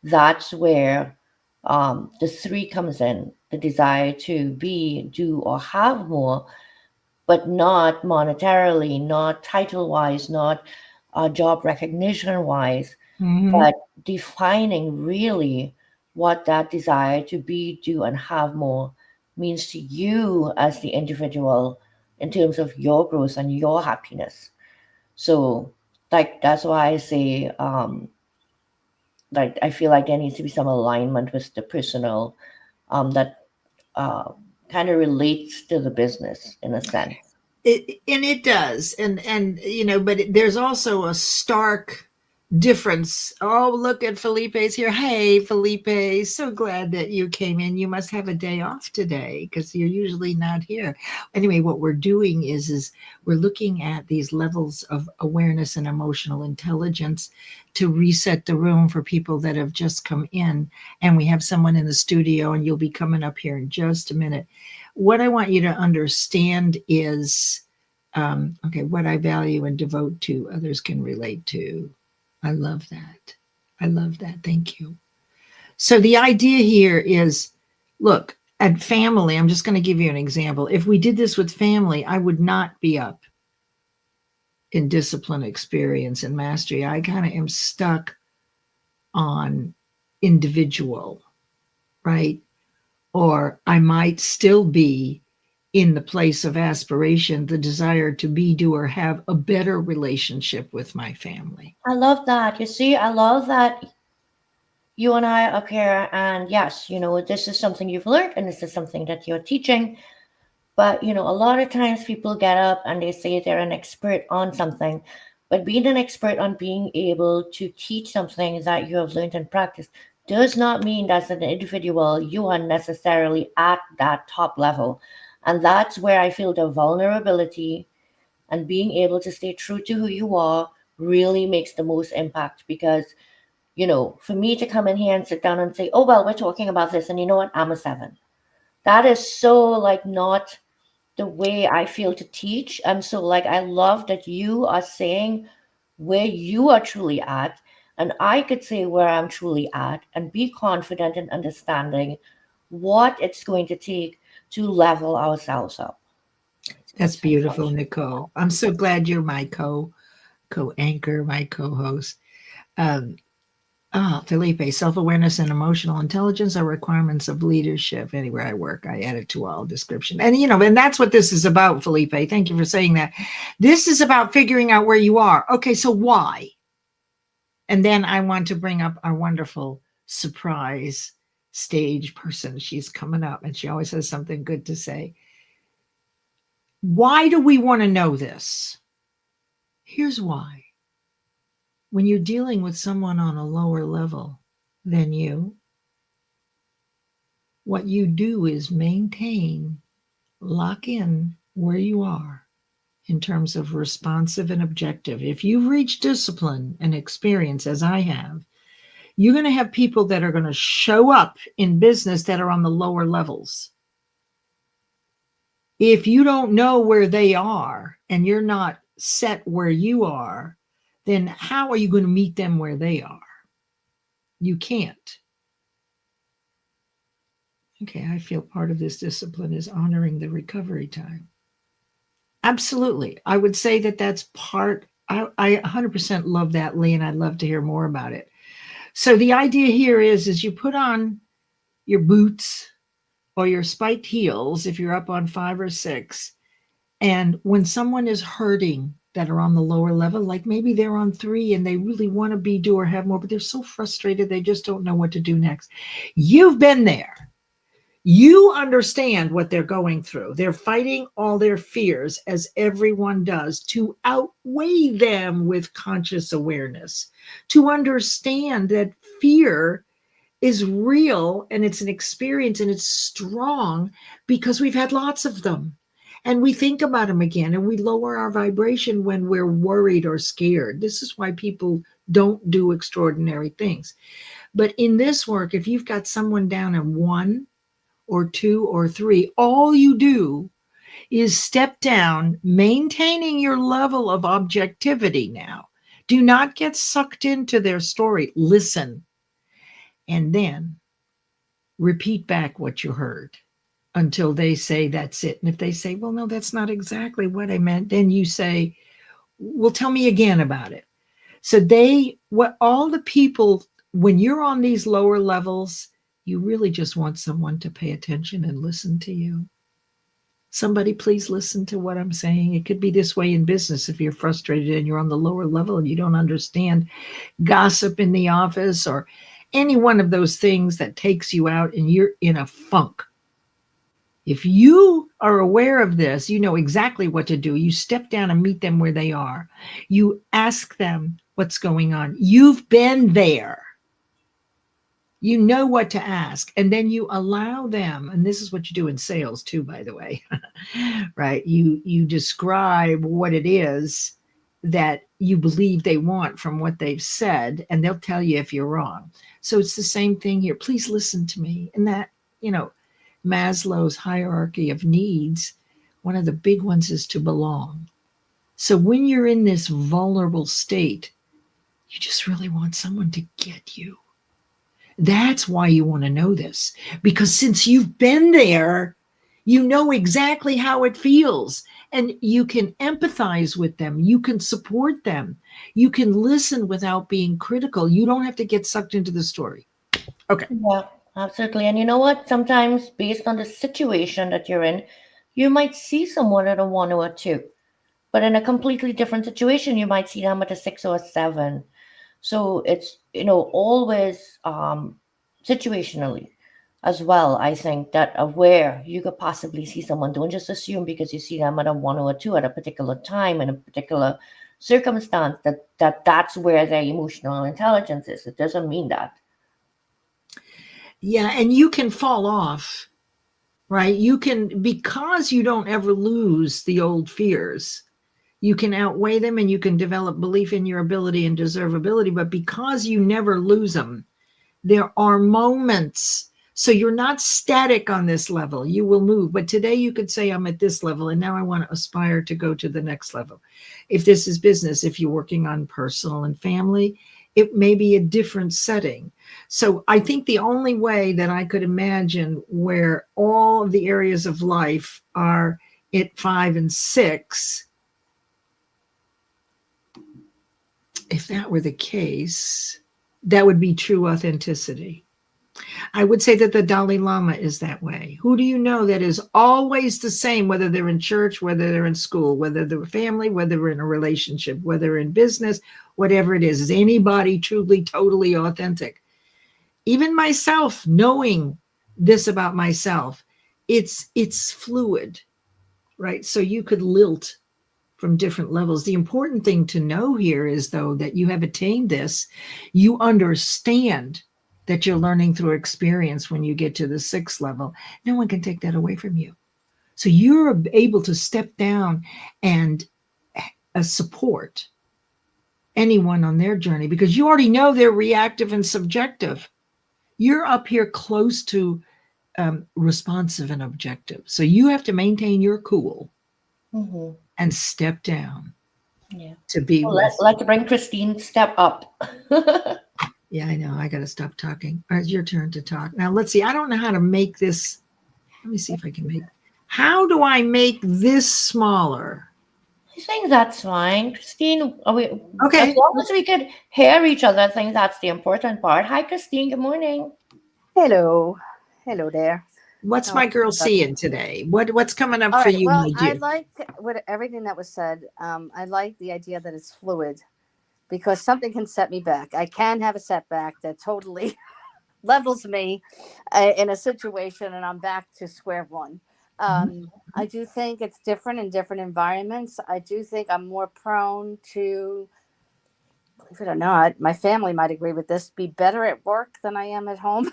that's where the three comes in, the desire to be, do, or have more, but not monetarily, not title wise, not job recognition wise, Mm-hmm. but defining really what that desire to be, do, and have more means to you as the individual in terms of your growth and your happiness. So, like, that's why I say, like, I feel like there needs to be some alignment with the personal that uh, kind of relates to the business in a sense. And it does, and but there's also a stark difference. Oh, look at Felipe's here. Hey, Felipe, so glad that you came in. You must have a day off today because you're usually not here. Anyway, what we're doing is we're looking at these levels of awareness and emotional intelligence to reset the room for people that have just come in. And we have someone in the studio, and you'll be coming up here in just a minute. What I want you to understand is okay, what I value and devote to, others can relate to. I love that. I love that. Thank you. So the idea here is look, at family, I'm just going to give you an example. If we did this with family, I would not be up in discipline, experience, and mastery. I kind of am stuck on individual, right? Or I might still be in the place of aspiration, the desire to be, do, or have a better relationship with my family. I love that. You see, I love that you and I up here, and yes, this is something you've learned, and this is something that you're teaching. But, a lot of times people get up and they say they're an expert on something. But being an expert on being able to teach something that you have learned and practiced does not mean that as an individual you are necessarily at that top level. And that's where I feel the vulnerability and being able to stay true to who you are really makes the most impact. Because, for me to come in here and sit down and say, oh, well, we're talking about this, and you know what? I'm a seven. That is so like not the way I feel to teach. And so, like, I love that you are saying where you are truly at, and I could say where I'm truly at, and be confident in understanding what it's going to take to level ourselves up. So That's that's beautiful, fantastic. Nicole. I'm so glad you're my co-anchor, my co-host. Um, Felipe, self-awareness and emotional intelligence are requirements of leadership. Anywhere I work, I add it to all description. And and that's what this is about, Felipe. Thank you for saying that. This is about figuring out where you are. Okay, so why? And then I want to bring up our wonderful surprise stage person. She's coming up and she always has something good to say. Why do we want to know this? Here's why. When you're dealing with someone on a lower level than you, what you do is maintain, lock in where you are in terms of responsive and objective. If you've reached discipline and experience, as I have, you're going to have people that are going to show up in business that are on the lower levels. If you don't know where they are and you're not set where you are, then how are you going to meet them where they are? You can't. Okay, I feel part of this discipline is honoring the recovery time. Absolutely. I would say that that's part. I 100% love that, Lee, and I'd love to hear more about it. So the idea here is you put on your boots or your spiked heels if you're up on 5 or 6, and when someone is hurting, that are on the lower level, like maybe they're on 3 and they really want to be, do, or have more, but they're so frustrated they just don't know what to do next. You've been there. You understand what they're going through. They're fighting all their fears, as everyone does, to outweigh them with conscious awareness, to understand that fear is real and it's an experience and it's strong because we've had lots of them. And we think about them again and we lower our vibration when we're worried or scared. This is why people don't do extraordinary things. But in this work, if you've got someone down at 1 or 2 or 3, all you do is step down, maintaining your level of objectivity now. Do not get sucked into their story. Listen, and then repeat back what you heard until they say that's it. And if they say, well, no, that's not exactly what I meant, then you say, well, tell me again about it. So what all the people, when you're on these lower levels, you really just want someone to pay attention and listen to you. Somebody please listen to what I'm saying. It could be this way in business if you're frustrated and you're on the lower level and you don't understand gossip in the office or any one of those things that takes you out and you're in a funk. If you are aware of this, you know exactly what to do. You step down and meet them where they are. You ask them what's going on. You've been there. You know what to ask. And then you allow them, and this is what you do in sales too, by the way, right? You describe what it is that you believe they want from what they've said, and they'll tell you if you're wrong. So it's the same thing here. Please listen to me. And that, Maslow's hierarchy of needs, one of the big ones is to belong. So when you're in this vulnerable state, you just really want someone to get you. That's why you want to know this, because since you've been there, you know exactly how it feels and you can empathize with them. You can support them. You can listen without being critical. You don't have to get sucked into the story. Okay. Yeah, absolutely. And you know what? Sometimes, based on the situation that you're in, you might see someone at a 1 or a 2, but in a completely different situation, you might see them at a 6 or a 7. So it's, always situationally as well. I think that where you could possibly see someone, don't just assume because you see them at a 1 or a 2 at a particular time in a particular circumstance that's where their emotional intelligence is. It doesn't mean that. Yeah. And you can fall off, right? You can, because you don't ever lose the old fears, you can outweigh them and you can develop belief in your ability and deservability. But because you never lose them, there are moments. So you're not static on this level. You will move. But today you could say, I'm at this level and now I want to aspire to go to the next level. If this is business, if you're working on personal and family, it may be a different setting. So I think the only way that I could imagine where all of the areas of life are at 5 and 6, if that were the case, that would be true authenticity. I would say that the Dalai Lama is that way. Who do you know that is always the same, whether they're in church, whether they're in school, whether they're family, whether they're in a relationship, whether in business, whatever it is anybody truly, totally authentic? Even myself, knowing this about myself, it's fluid, right? So you could lilt from different levels. The important thing to know here is, though, that you have attained this. You understand that you're learning through experience when you get to the 6th level. No one can take that away from you. So you're able to step down and support anyone on their journey because you already know they're reactive and subjective. You're up here close to responsive and objective. So you have to maintain your cool and step down. Yeah. To be Well, with. let's bring Christine step up. Yeah, I know. I got to stop talking. All right, it's your turn to talk. Now, let's see. I don't know how to make this. Let me see if I can make. How do I make this smaller? I think that's fine. Christine, as Okay. long as we could hear each other, I think that's the important part. Hi, Christine. Good morning. Hello. Hello there. What's Oh, my girl but seeing today? What's coming up all for right. you, Well, my I dear? like what everything that was said. I like the idea that it's fluid because something can set me back. I can have a setback that totally levels me in a situation, and I'm back to square one. Mhm. I do think it's different in different environments. I do think I'm more prone to, believe it or not, my family might agree with this, be better at work than I am at home.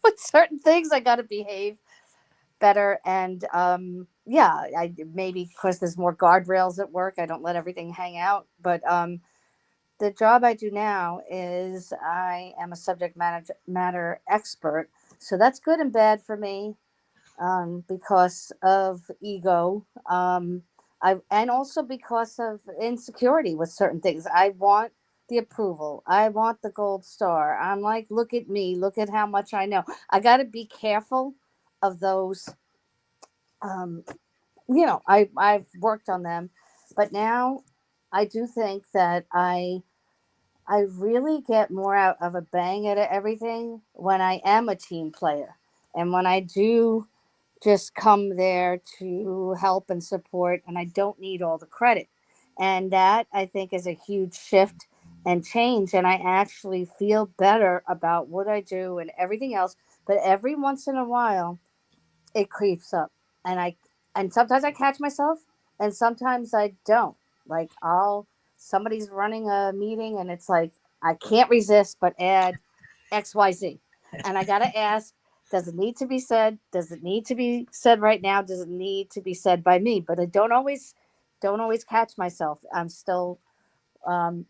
With certain things, I got to behave better. And yeah, I maybe because there's more guardrails at work, I don't let everything hang out. But the job I do now is I am a matter expert. So that's good and bad for me because of ego. And also because of insecurity with certain things. I want the approval. I want the gold star. I'm like, look at me. Look at how much I know. I got to be careful of those. Um, I've worked on them, but now I do think that I really get more out of a bang at everything when I am a team player. And when I do just come there to help and support, and I don't need all the credit. And that I think is a huge shift and change. And I actually feel better about what I do and everything else. But every once in a while, it creeps up. And and sometimes I catch myself and sometimes I don't. Like somebody's running a meeting and it's like I can't resist but add XYZ. And I got to ask, does it need to be said? Does it need to be said right now? Does it need to be said by me? But I don't always catch myself. I'm still um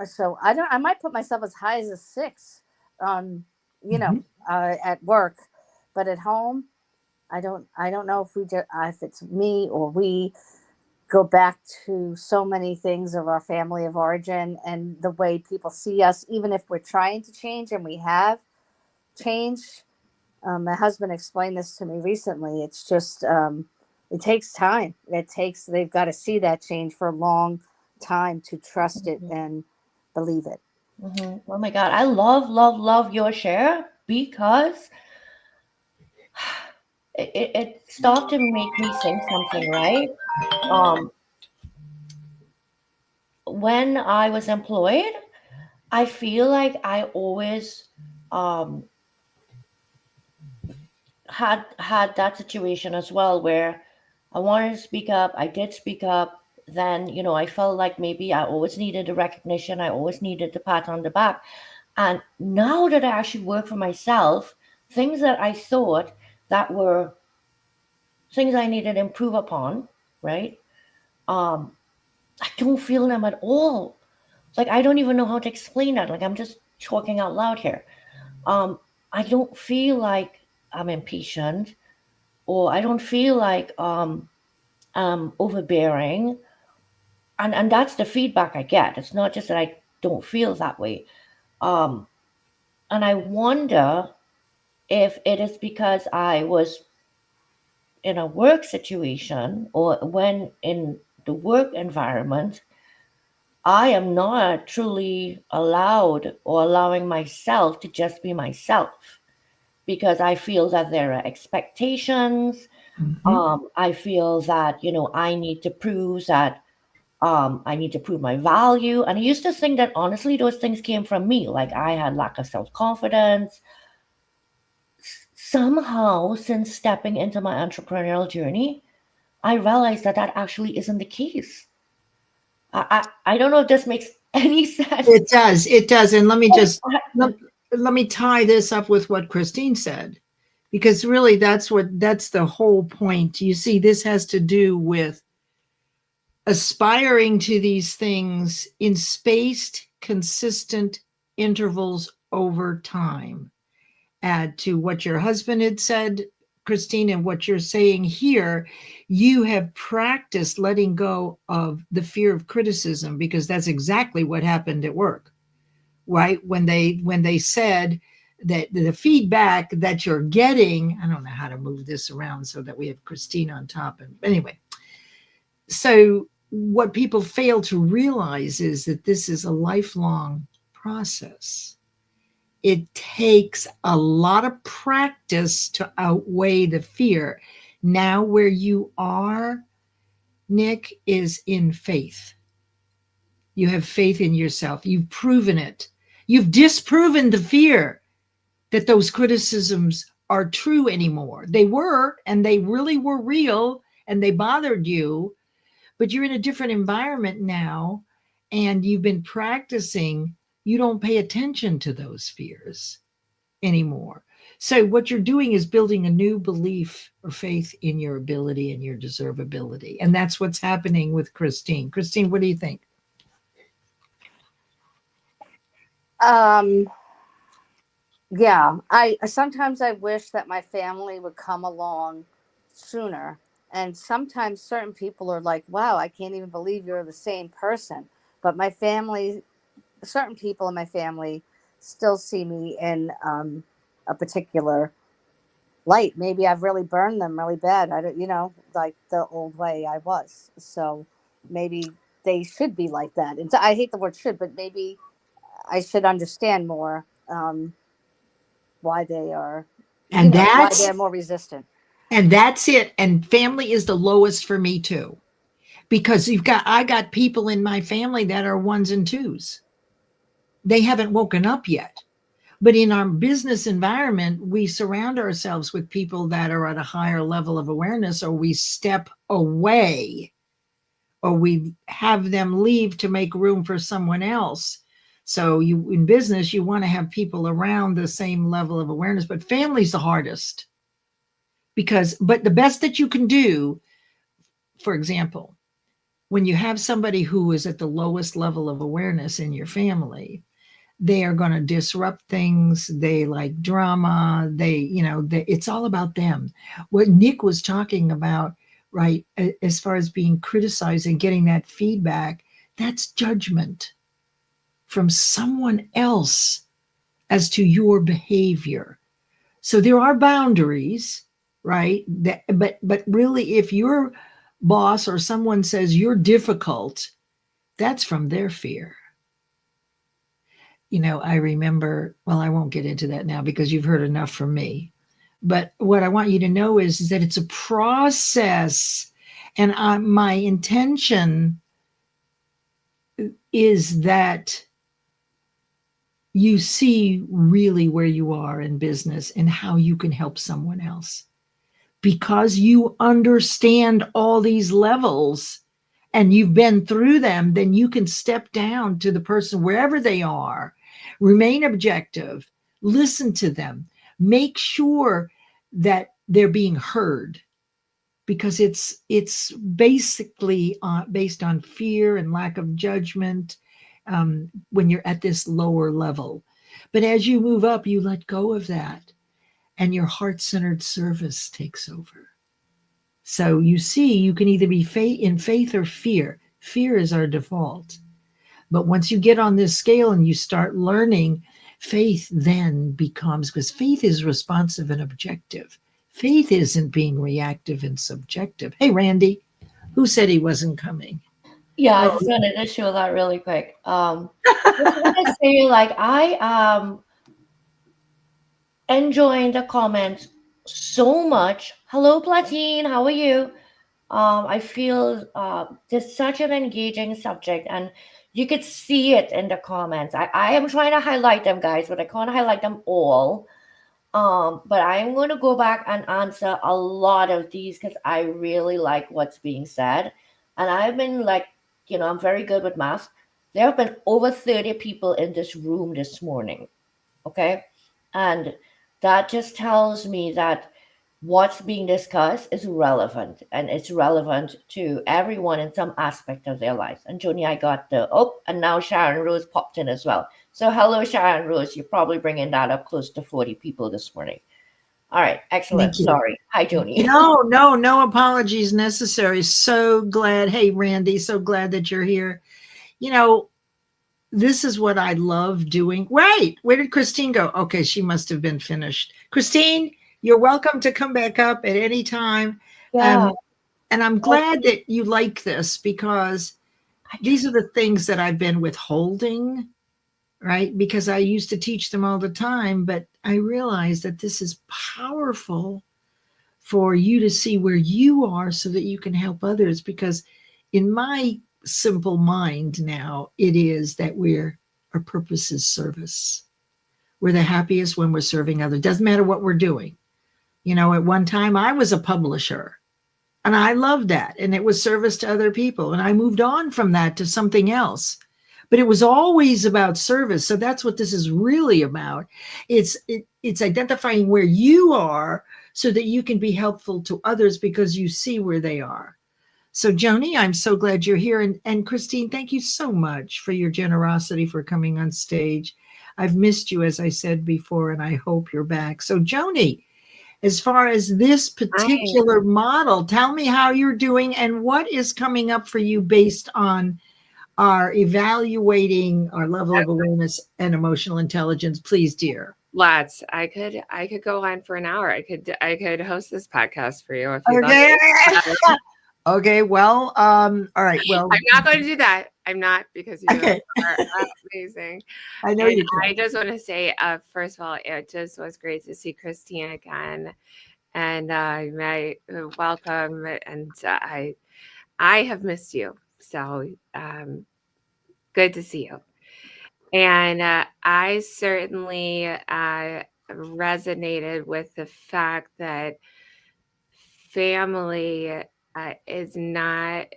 so I might put myself as high as a 6 um you know Mhm. at work, but at home I don't know if it's me or we go back to so many things of our family of origin and the way people see us, even if we're trying to change and we have changed. My husband explained this to me recently. It's just it takes time. They've got to see that change for a long time to trust it and believe it. Oh my God, I love, love, love your share because it started to make me think something, right? Um, when I was employed, I feel like I always um, had that situation as well where I wanted to speak up. I did speak up. Then, I felt like maybe I always needed the recognition. I always needed the pat on the back. And now that I actually work for myself, things that I thought that were things I needed to improve upon, right? Um, I don't feel them at all. Like I don't even know how to explain that. Like I'm just talking out loud here. Um, I don't feel like I'm impatient, or I don't feel like I'm overbearing, and that's the feedback I get. It's not just that I don't feel that way. Um, and I wonder if it is because I was in a work situation or when in the work environment, I am not truly allowed or allowing myself to just be myself because I feel that there are expectations. Mhm. I feel that, I need to prove that I need to prove my value. And I used to think that honestly, those things came from me. Like I had lack of self confidence. Somehow, since stepping into my entrepreneurial journey, I realized that that actually isn't the case. I don't know if this makes any sense. It does. It does. And let, let me tie this up with what Christine said, because really that's the whole point. You see, this has to do with aspiring to these things in spaced, consistent intervals over time. Add to what your husband had said, Christine, and what you're saying here, you have practiced letting go of the fear of criticism because that's exactly what happened at work, right? When they said that the feedback that you're getting, I don't know how to move this around so that we have Christine on top. And anyway, so what people fail to realize is that this is a lifelong process. It takes a lot of practice to outweigh the fear. Now, where you are, Nick, is in faith. You have faith in yourself. You've proven it. You've disproven the fear that those criticisms are true anymore. They were, and they really were real, and they bothered you, but you're in a different environment now, and you've been practicing. You don't pay attention to those fears anymore. So what you're doing is building a new belief or faith in your ability and your deservability. And that's what's happening with Christine. Christine, what do you think? Yeah, I sometimes I wish that my family would come along sooner. And sometimes certain people are like, "Wow, I can't even believe you're the same person." But my family, certain people in my family, still see me in a particular light. Maybe I've really burned them really bad. I don't, like the old way I was. So maybe they should be like that. And so I hate the word "should," but maybe I should understand more. Why they are, And why that's they're more resistant. and that's it. And family is the lowest for me too. Because I got people in my family that are ones and twos. They haven't woken up yet. But in our business environment, we surround ourselves with people that are at a higher level of awareness, or we step away, or we have them leave to make room for someone else. So you in business, you want to have people around the same level of awareness, but family's the hardest but the best that you can do, for example, when you have somebody who is at the lowest level of awareness in your family, they are going to disrupt things. They like drama. It's all about them. What Nick was talking about, right, as far as being criticized and getting that feedback, that's judgment from someone else as to your behavior. So there are boundaries, right? But really, if your boss or someone says you're difficult, that's from their fear. I remember, well, I won't get into that now because you've heard enough from me. But what I want you to know is that it's a process. And my intention is that you see really where you are in business and how you can help someone else. Because you understand all these levels and you've been through them, then you can step down to the person wherever they are, remain objective, listen to them, make sure that they're being heard, because it's basically based on fear and lack of judgment when you're at this lower level. But as you move up, you let go of that, and your heart-centered service takes over. So you see, you can either be in faith or fear. Fear is our default. But once you get on this scale and you start learning, faith then becomes, because faith is responsive and objective. Faith isn't being reactive and subjective. Hey, Randy, who said he wasn't coming? Yeah, I Oh, just wanted to show that really quick. Just want to say, like, I enjoying the comments so much. Hello, Platine, how are you? I feel this is such an engaging subject, and you could see it in the comments. I am trying to highlight them, guys, but I can't highlight them all. But I'm going to go back and answer a lot of these because I really like what's being said. And I've been like, I'm very good with math. There have been over 30 people in this room this morning. Okay. And that just tells me that what's being discussed is relevant, and it's relevant to everyone in some aspect of their lives. And Joni, I got and now Sharon Rose popped in as well. So hello, Sharon Rose. You're probably bringing that up close to 40 people this morning. All right, excellent. thank you. Sorry. Hi, Joni. No apologies necessary. So glad. Hey, Randy, so glad that you're here. You know, this is what I love doing. Right. Where did Christine go? Okay, she must have been finished. Christine, you're welcome to come back up at any time. Yeah. And I'm glad that you like this, because these are the things that I've been withholding right? Because I used to teach them all the time, but I realized that this is powerful for you to see where you are so that you can help others. Because in my simple mind now, it is that our purpose is service. We're the happiest when we're serving others. Doesn't matter what we're doing. You know, at one time I was a publisher and I loved that. And it was service to other people. And I moved on from that to something else. But it was always about service. So that's what this is really about. It's identifying where you are so that you can be helpful to others because you see where they are. So Joni, I'm so glad you're here. And Christine, thank you so much for your generosity for coming on stage. I've missed you, as I said before, and I hope you're back. So Joni, as far as this Hi. particular model, tell me how you're doing and what is coming up for you based on our evaluating our level of awareness and emotional intelligence. Please, dear. Lots. I could go on for an hour. I could host this podcast for you if you'd like. Okay. Okay. Well, all right. Well, I'm not going to do that. I'm not, because you okay. are amazing. I know And you can. I just want to say, first of all, it just was great to see Christine again, and my welcome. And I have missed you, so good to see you. And I certainly resonated with the fact that family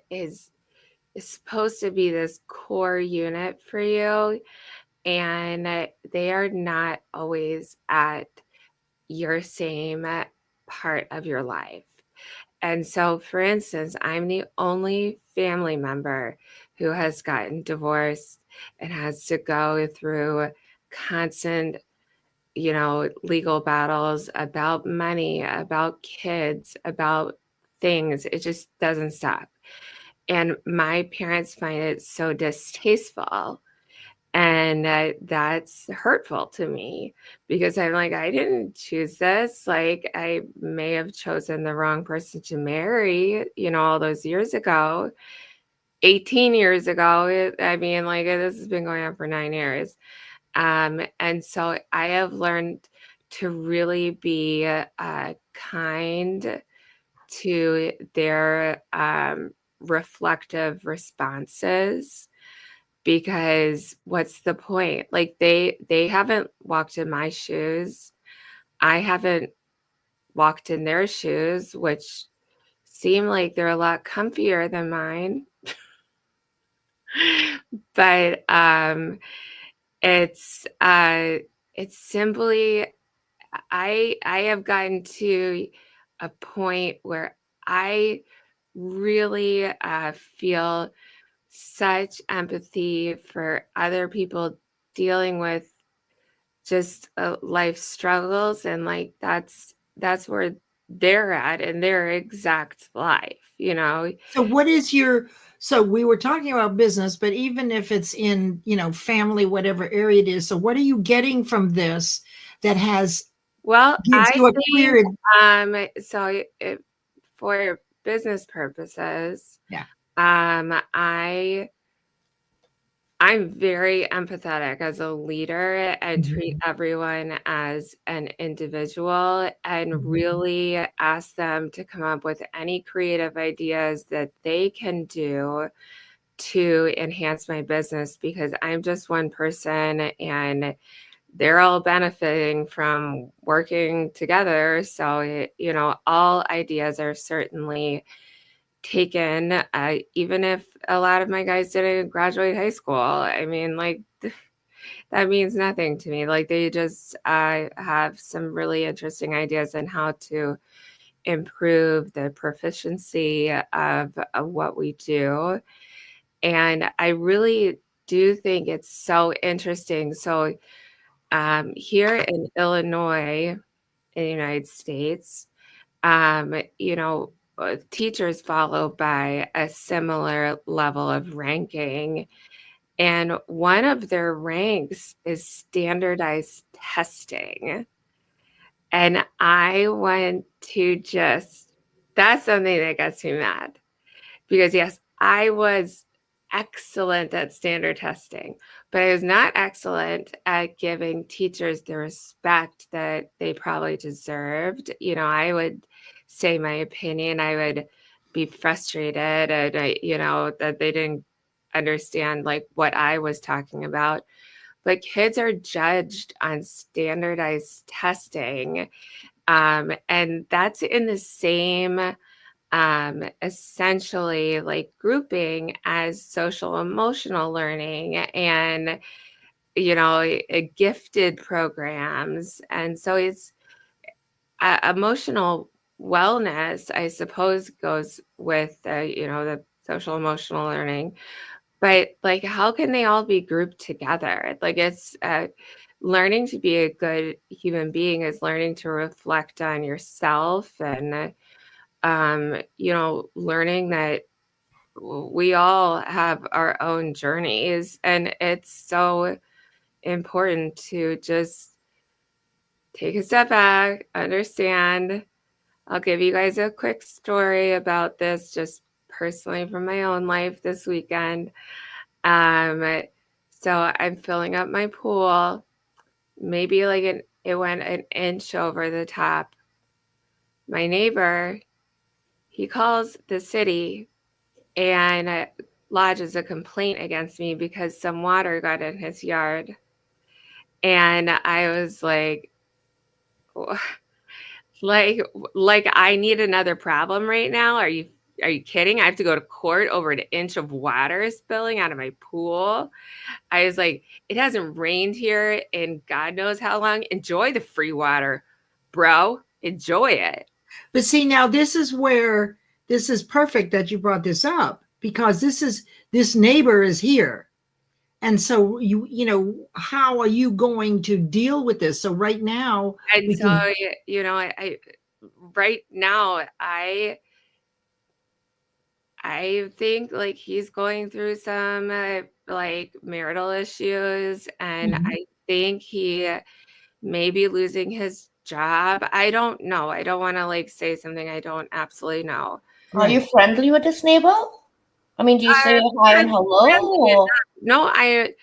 is supposed to be this core unit for you, and they are not always at your same part of your life. And so, for instance, I'm the only family member who has gotten divorced and has to go through constant, legal battles about money, about kids, about things. It just doesn't stop. And my parents find it so distasteful. And that's hurtful to me, because I'm like, I didn't choose this. Like, I may have chosen the wrong person to marry, all those years ago, 18 years ago. I mean, like, this has been going on for 9 years. And so I have learned to really be kind to their reflective responses, because what's the point? Like, they haven't walked in my shoes. I haven't walked in their shoes, which seem like they're a lot comfier than mine. But it's simply, I have gotten to a point where I really feel such empathy for other people dealing with just life struggles, and like that's where they're at in their exact life. So, so we were talking about business, but even if it's in, family, whatever area it is, so what are you getting from this that Well, gives I you a think clear, so for business purposes, yeah. I'm very empathetic as a leader and treat Mhm. everyone as an individual, and really ask them to come up with any creative ideas that they can do to enhance my business, because I'm just one person and they're all benefiting from working together. So, all ideas are certainly taken, even if a lot of my guys didn't graduate high school. I mean, like, that means nothing to me. Like, they just have some really interesting ideas on how to improve the proficiency of what we do. And I really do think it's so interesting. So, here in Illinois, in the United States, teachers follow by a similar level of ranking. And one of their ranks is standardized testing. And I want to that's something that gets me mad, because yes, I was excellent at standard testing, but I was not excellent at giving teachers the respect that they probably deserved. I would say my opinion. I would be frustrated and that they didn't understand like what I was talking about. But kids are judged on standardized testing. And that's in the same essentially like grouping as social emotional learning and gifted programs. And so it's emotional wellness, I suppose, goes with the social emotional learning. But like, how can they all be grouped together? Like, it's learning to be a good human being is learning to reflect on yourself and learning that we all have our own journeys, and it's so important to just take a step back, understand. I'll give you guys a quick story about this, just personally from my own life this weekend. So I'm filling up my pool, maybe like it went an inch over the top. My neighbor, he calls the city and lodges a complaint against me because some water got in his yard. And I was like, like I need another problem right now. Are you kidding? I have to go to court over an inch of water spilling out of my pool. I was like, it hasn't rained here in God knows how long. Enjoy the free water, bro. Enjoy it. But see, now this is where this is perfect that you brought this up, because this neighbor is here. And so how are you going to deal with this? So right now, and so I right now I think like he's going through some like marital issues, and I think he may be losing his job. I don't know. I don't want to like say something I don't absolutely know. Are you friendly with this neighbor? I mean, do you say hi and hello? No, I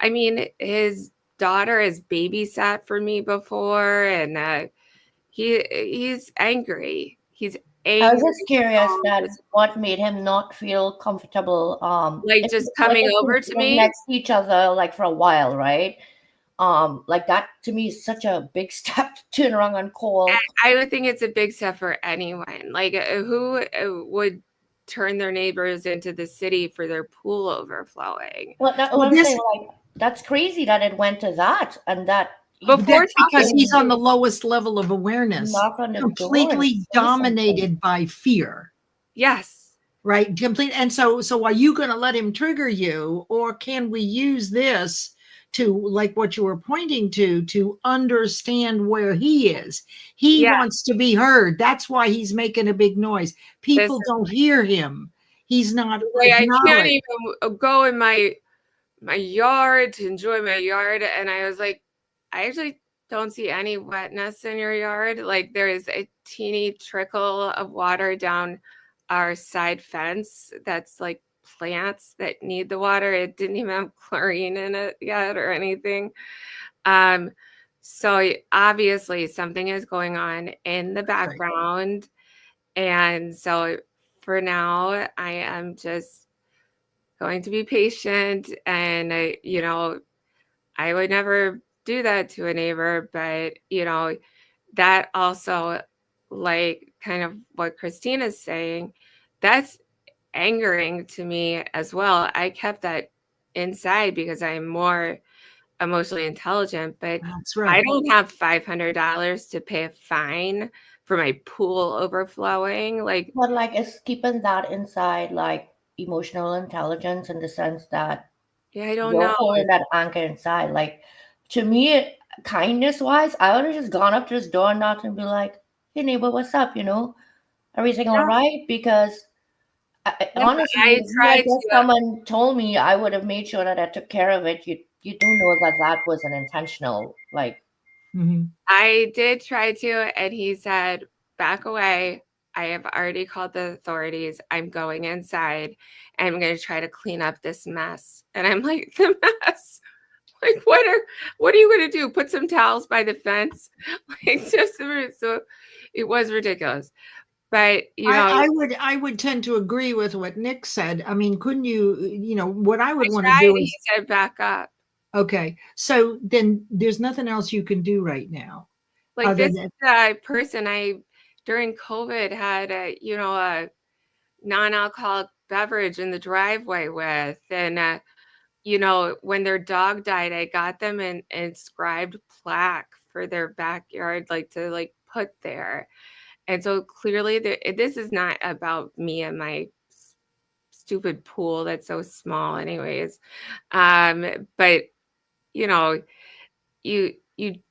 mean, his daughter has babysat for me before, and he's angry. He's angry. I was just curious that what made him not feel comfortable. Like just coming over to me next to each other, like for a while, right? Like that to me is such a big step to turn around and call. I would think it's a big step for anyone. Like who would turn their neighbors into the city for their pool overflowing? Well, I'm saying, like, that's crazy that it went to that, and that before, because he's on the lowest level of awareness, completely dominated by fear. Yes. Right. Complete. And so are you going to let him trigger you, or can we use this to, like what you were pointing to understand where he is? He wants to be heard. That's why he's making a big noise. People don't hear him. He's not. Like, I can't even go in my yard to enjoy my yard. And I was like, I actually don't see any wetness in your yard. Like there is a teeny trickle of water down our side fence that's like plants that need the water. It didn't even have chlorine in it yet or anything. So obviously something is going on in the background. And so for now, I am just going to be patient, and I would never do that to a neighbor, but that also, like kind of what Christina's saying, that's angering to me as well. I kept that inside because I'm more emotionally intelligent, but I don't have $500 to pay a fine for my pool overflowing. Like, but like, is keeping that inside like emotional intelligence in the sense that I don't know, holding that anchor inside? Like, to me, kindness wise, I would have just gone up to his door and knocked and be like, "Hey neighbor, what's up? Everything all right?" Because honestly, if someone told me, I would have made sure that I took care of it. You do know that was an intentional, like. I did try to, and he said, "Back away. I have already called the authorities. I'm going inside and I'm going to try to clean up this mess. And I'm like, the mess? Like, what are you going to do? Put some towels by the fence? Like, just so it was ridiculous. But, you know, I would tend to agree with what Nick said. I mean, couldn't you know, what I would I want to tried, do he is, said, back up. okay, so then there's nothing else you can do right now Like, other this than, person I, during COVID, had a non-alcoholic beverage in the driveway with. And, when their dog died, I got them an inscribed plaque for their backyard, like to like put there. And so clearly this is not about me and my stupid pool that's so small anyways. But you know, you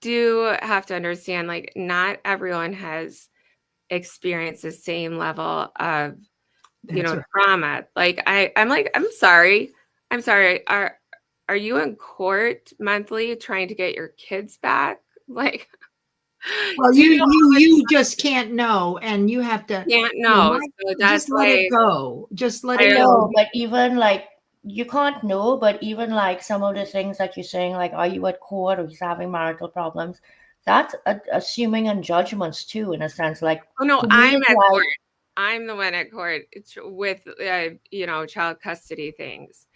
do have to understand, like, not everyone has experienced the same level of that's right. trauma. Like I'm like, I'm sorry. Are you in court monthly trying to get your kids back? Like, Well, do you know how much you just can't know, and you have to, you can't you know, know? So just that's let it why go. Just let I it I go. know, but even like you can't know, but even like some of the things that you're saying, like are you at court or he's having marital problems, that's assuming and judgments too, in a sense. Like oh no, for me, I'm it's at like court. I'm the one at court. It's with child custody things.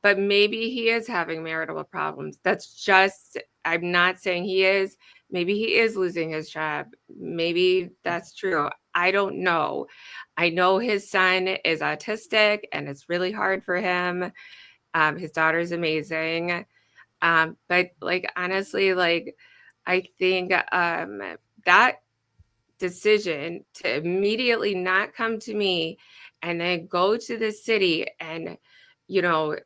But maybe he is having marital problems. That's just, I'm not saying he is. Maybe he is losing his job. Maybe that's true. I don't know. I know his son is autistic and it's really hard for him. His daughter's amazing. But like, honestly, like, I think that decision to immediately not come to me and then go to the city and, you know,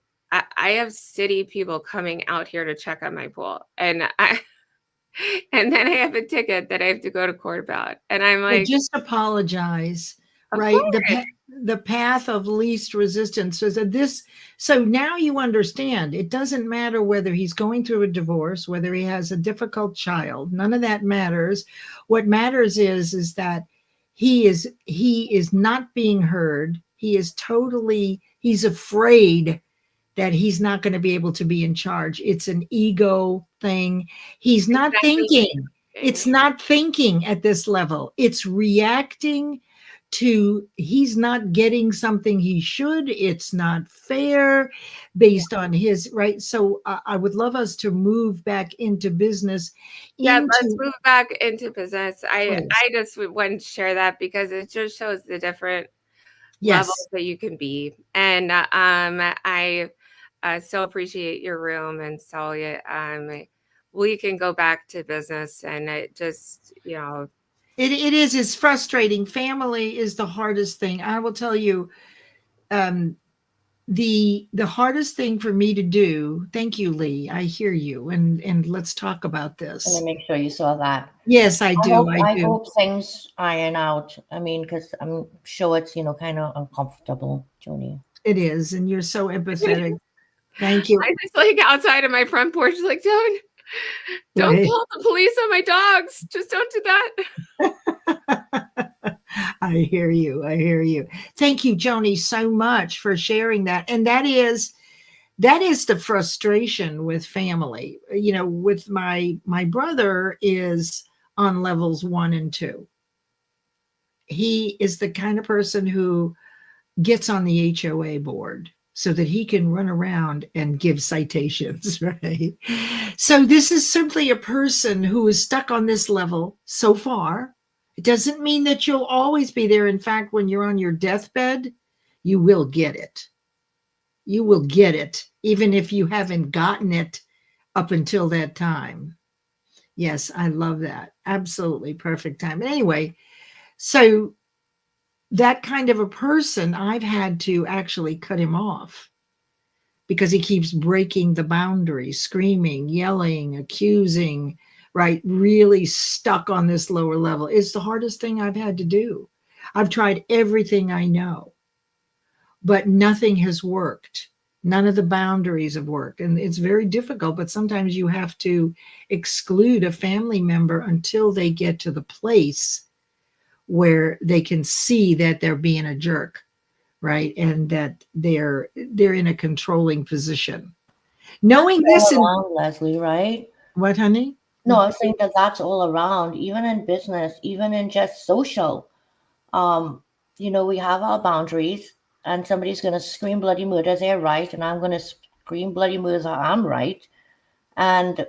I have city people coming out here to check on my pool, and and then I have a ticket that I have to go to court about, and I'm Well, like, just apologize, of right? course. The path of least resistance is that this. So now you understand. It doesn't matter whether he's going through a divorce, whether he has a difficult child. None of that matters. What matters is that he is not being heard. He's afraid that he's not going to be able to be in charge. It's an ego thing. He's not Exactly. thinking. It's not thinking at this level. It's reacting to he's not getting something he should. It's not fair based on his right. So I would love us to move back into business. Yeah, let's Into move back into business. I please. just want to share that because it just shows the different levels Yes, that you can be. And I so appreciate your room. And so we can go back to business, and it just, it is. It's frustrating. Family is the hardest thing. I will tell you. Um, the hardest thing for me to do, thank you, Lee, I hear you, and let's talk about let this. me make sure you saw that. Yes, I do, I I do. hope things iron out. I mean, because I'm sure it's kind of uncomfortable, Joni. It is, and you're so empathetic. Thank you. I just like outside of my front porch, like, don't Right. call the police on my dogs. Just don't do that. I hear you, I hear you. Thank you, Joni, so much for sharing that. And that is the frustration with family. With my brother is on levels 1 and 2. He is the kind of person who gets on the HOA board so that he can run around and give citations, right? So this is simply a person who is stuck on this level so far. It doesn't mean that you'll always be there. In fact, when you're on your deathbed, you will get it. You will get it, even if you haven't gotten it up until that time. Yes, I love that. Absolutely perfect time. Anyway, so that kind of a person, I've had to actually cut him off because he keeps breaking the boundaries, screaming, yelling, accusing, right? Really stuck on this lower level. It's the hardest thing I've had to do. I've tried everything I know, but nothing has worked. None of the boundaries have worked. And it's very difficult, but sometimes you have to exclude a family member until they get to the place where they can see that they're being a jerk, right? And that they're in a controlling position. Knowing All this and around, Leslie, right? what, honey? No, I'm saying that that's all around, even in business, even in just social. Um, we have our boundaries, and somebody's going to scream bloody murder, they're right, and I'm going to scream bloody murder, I'm right. And,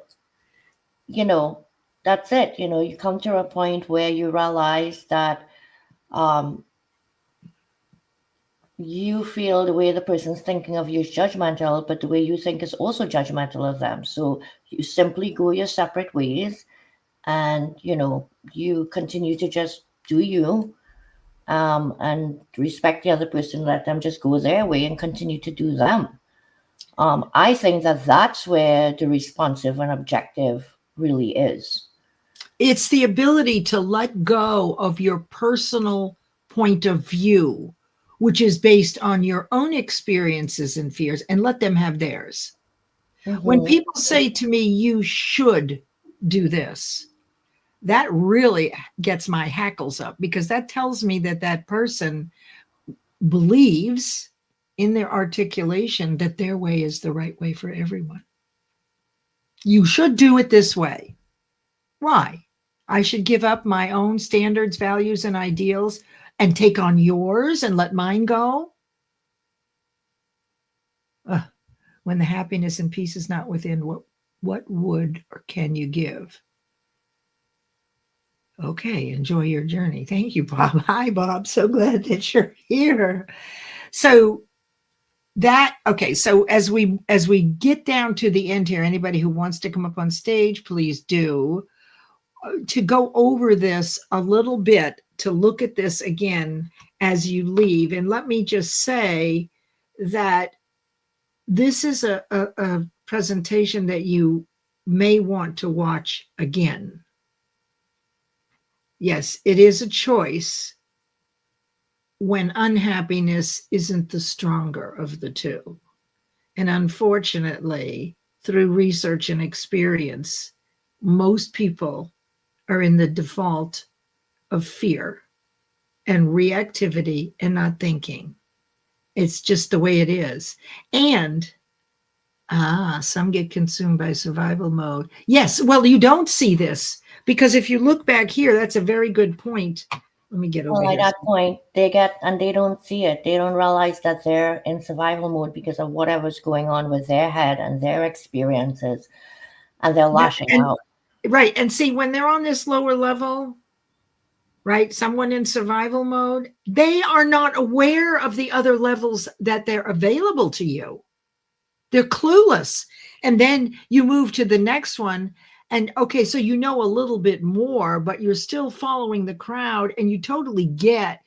you know, that's it. You come to a point where you realize that um, you feel the way the person's thinking of you is judgmental, but the way you think is also judgmental of them. So you simply go your separate ways, and you continue to just do you, and respect the other person, let them just go their way and continue to do them. I think that that's where the responsive and objective really is. It's the ability to let go of your personal point of view, which is based on your own experiences and fears, and let them have theirs. When Mm-hmm. people say to me, you should do this, that really gets my hackles up, because that tells me that that person believes in their articulation that their way is the right way for everyone. You should do it this way. Why? I should give up my own standards, values, and ideals and take on yours and let mine go? When the happiness and peace is not within, what would or can you give? Okay, enjoy your journey. Thank you, Bob. Hi, Bob. So glad that you're here. So so as we get down to the end here, anybody who wants to come up on stage, please do. To go over this a little bit, to look at this again as you leave. And let me just say that this is a presentation that you may want to watch again. Yes, it is a choice when unhappiness isn't the stronger of the two. And unfortunately, through research and experience, most people are in the default of fear and reactivity and not thinking. It's just the way it is. And some get consumed by survival mode. Yes, well, you don't see this, because if you look back here, that's a very good point. Let me get over Well, at here. that point, they don't see it. They don't realize that they're in survival mode because of whatever's going on with their head and their experiences, and they're lashing out. Right. And see, when they're on this lower level, right, someone in survival mode, they are not aware of the other levels that they're available to you. They're clueless. And then you move to the next one. And okay, so you know a little bit more, but you're still following the crowd, and you totally get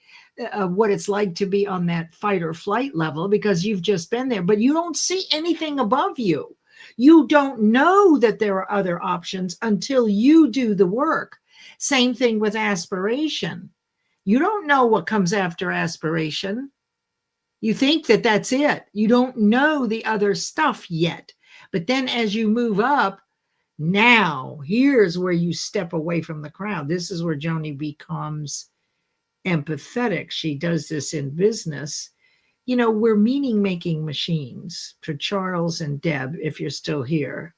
what it's like to be on that fight or flight level because you've just been there, but you don't see anything above you. You don't know that there are other options until you do the work. Same thing with aspiration. You don't know what comes after aspiration. You think that that's it. You don't know the other stuff yet. But then as you move up, now here's where you step away from the crowd. This is where Joni becomes empathetic. She does this in business. We're meaning making machines. For Charles and Deb, if you're still here,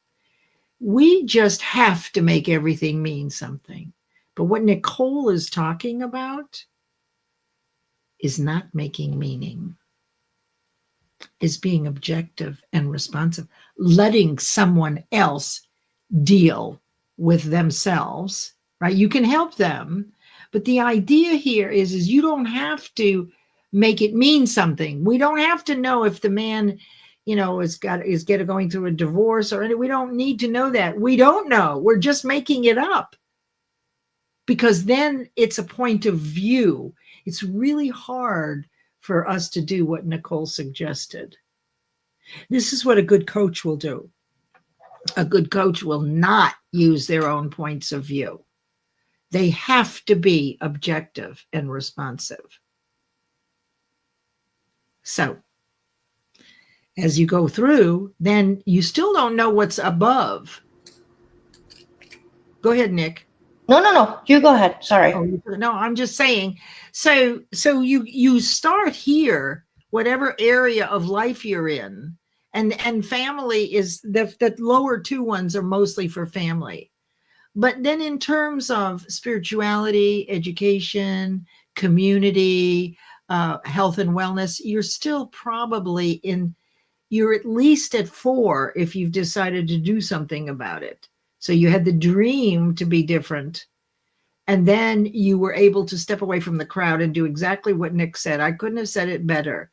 we just have to make everything mean something. But what Nicole is talking about is not making meaning, is being objective and responsive, letting someone else deal with themselves, right? You can help them, but the idea here is you don't have to make it mean something. We don't have to know if the man, is going through a divorce or anything. We don't need to know that. We don't know. We're just making it up, because then it's a point of view. It's really hard for us to do what Nicole suggested. This is what a good coach will do. A good coach will not use their own points of view. They have to be objective and responsive. So, as you go through, then you still don't know what's above. Go ahead, Nick. No. You go ahead. Sorry. Oh, no, I'm just saying. So you start here, whatever area of life you're in, and family is the lower two ones are mostly for family. But then in terms of spirituality, education, community, health and wellness, you're still probably in. You're at least at 4 if you've decided to do something about it. So you had the dream to be different, and then you were able to step away from the crowd and do exactly what Nick said. I couldn't have said it better.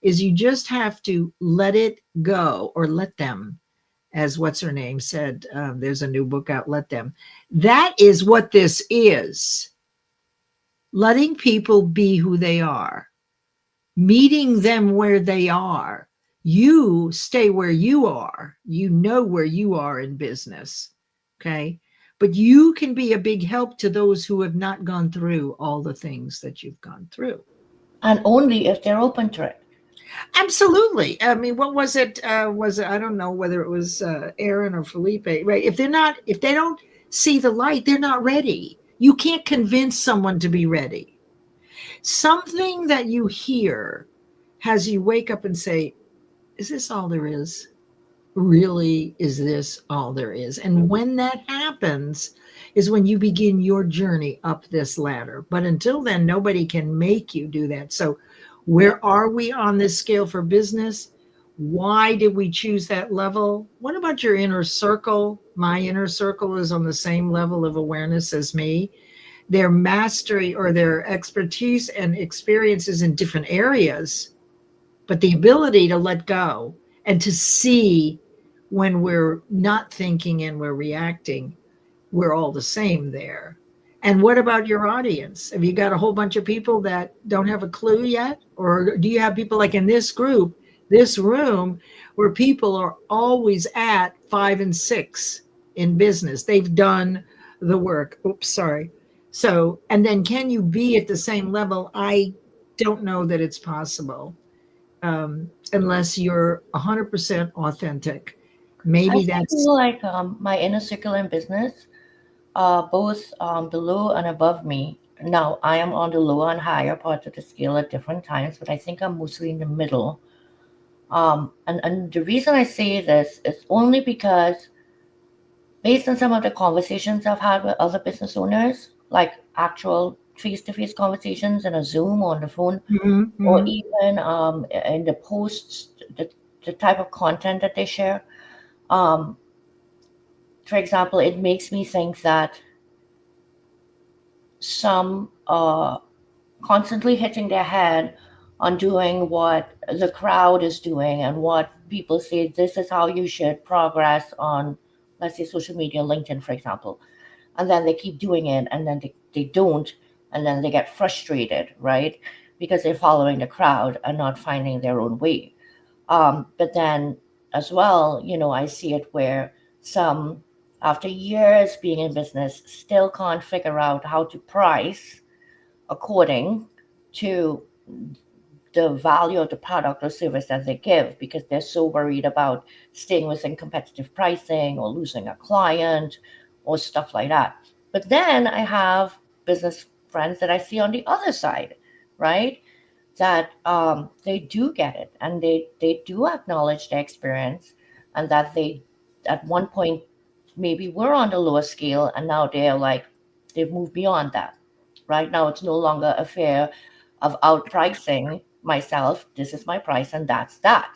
Is you just have to let it go, or let them, as what's her name said. There's a new book out, Let Them. That is what this is. Letting people be who they are, meeting them where they are. You stay where you are. You know where you are in business. Okay. But you can be a big help to those who have not gone through all the things that you've gone through. And only if they're open to it. Absolutely. I mean, what was it? I don't know whether it was Aaron or Felipe, right? If they don't see the light, they're not ready. You can't convince someone to be ready. Something that you hear has you wake up and say, is this all there is? Really, is this all there is? And when that happens is when you begin your journey up this ladder. But until then, nobody can make you do that. So where are we on this scale for business? Why did we choose that level? What about your inner circle? My inner circle is on the same level of awareness as me. Their mastery or their expertise and experiences in different areas, but the ability to let go and to see when we're not thinking and we're reacting, we're all the same there. And what about your audience? Have you got a whole bunch of people that don't have a clue yet? Or do you have people like in this group, this room, where people are always at 5 and 6 in business? They've done the work. Oops, sorry. So, and then can you be at the same level? I don't know that it's possible, unless you're 100% authentic. I Maybe that's feel like my inner circle in business, both below and above me. Now, I am on the lower and higher part of the scale at different times, but I think I'm mostly in the middle. And the reason I say this is only because, based on some of the conversations I've had with other business owners, like actual face-to-face conversations in a Zoom or on the phone, Mhm, or mhm. even in the posts, the type of content that they share. Um, for example, it makes me think that some constantly hitting their head on doing what the crowd is doing and what people say this is how you should progress on, let's say, social media, LinkedIn, for example. And then they keep doing it and then they don't. And then they get frustrated, right? Because they're following the crowd and not finding their own way. But then as well, I see it where some, after years being in business, still can't figure out how to price according to the value of the product or service that they give, because they're so worried about staying within competitive pricing or losing a client or stuff like that. But then I have business friends that I see on the other side, right? That they do get it and they do acknowledge their experience, and that they at one point maybe were on the lower scale and now they're like they've moved beyond that. Right now it's no longer a fear of outpricing myself. This is my price and that's that.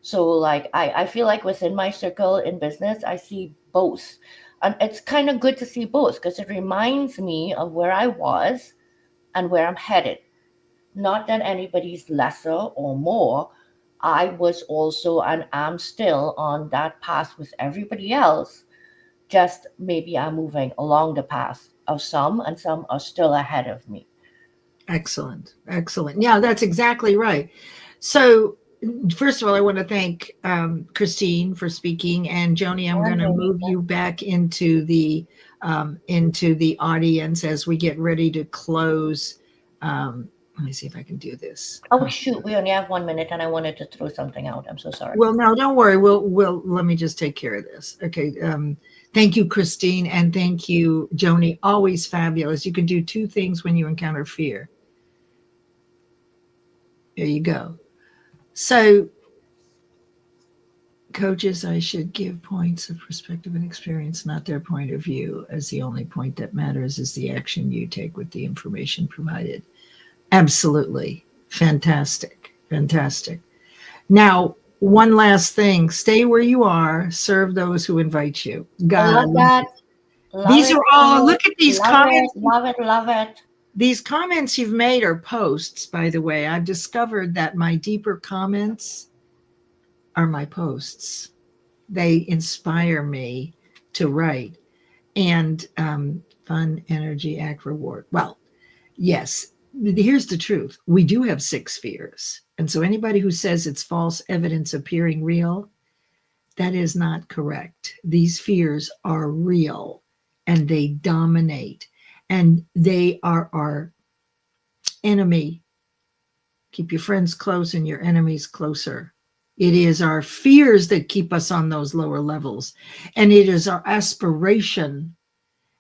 So like I feel like within my circle in business I see both, and it's kind of good to see both because it reminds me of where I was and where I'm headed. Not that anybody's lesser or more. I was also and am still on that path with everybody else. Just maybe I'm moving along the path of some, and some are still ahead of me. Excellent. Excellent. Yeah, that's exactly right. So, first of all, I want to thank Christine for speaking, and Joni, I'm going to Wondering. move you back into the audience as we get ready to close. Let me see if I can do this. Oh shoot, we only have 1 minute, and I wanted to throw something out. I'm so sorry. Well, no, don't worry. We'll let me just take care of this. Okay. Thank you, Christine, and thank you, Joni. Always fabulous. You can do two things when you encounter fear. There you go. So, coaches, I should give points of perspective and experience, not their point of view, as the only point that matters is the action you take with the information provided. Absolutely. Fantastic. Fantastic. Now, one last thing, stay where you are, serve those who invite you. I God, love that. Love these it. are all, look at these Love it. comments. Love it. Love it. These comments you've made are posts, by the way. I've discovered that my deeper comments are my posts. They inspire me to write. And fun, energy, act, reward. Well, yes, here's the truth. We do have 6 fears. And so anybody who says it's false evidence appearing real, that is not correct. These fears are real and they dominate and they are our enemy. Keep your friends close and your enemies closer. It is our fears that keep us on those lower levels. And it is our aspiration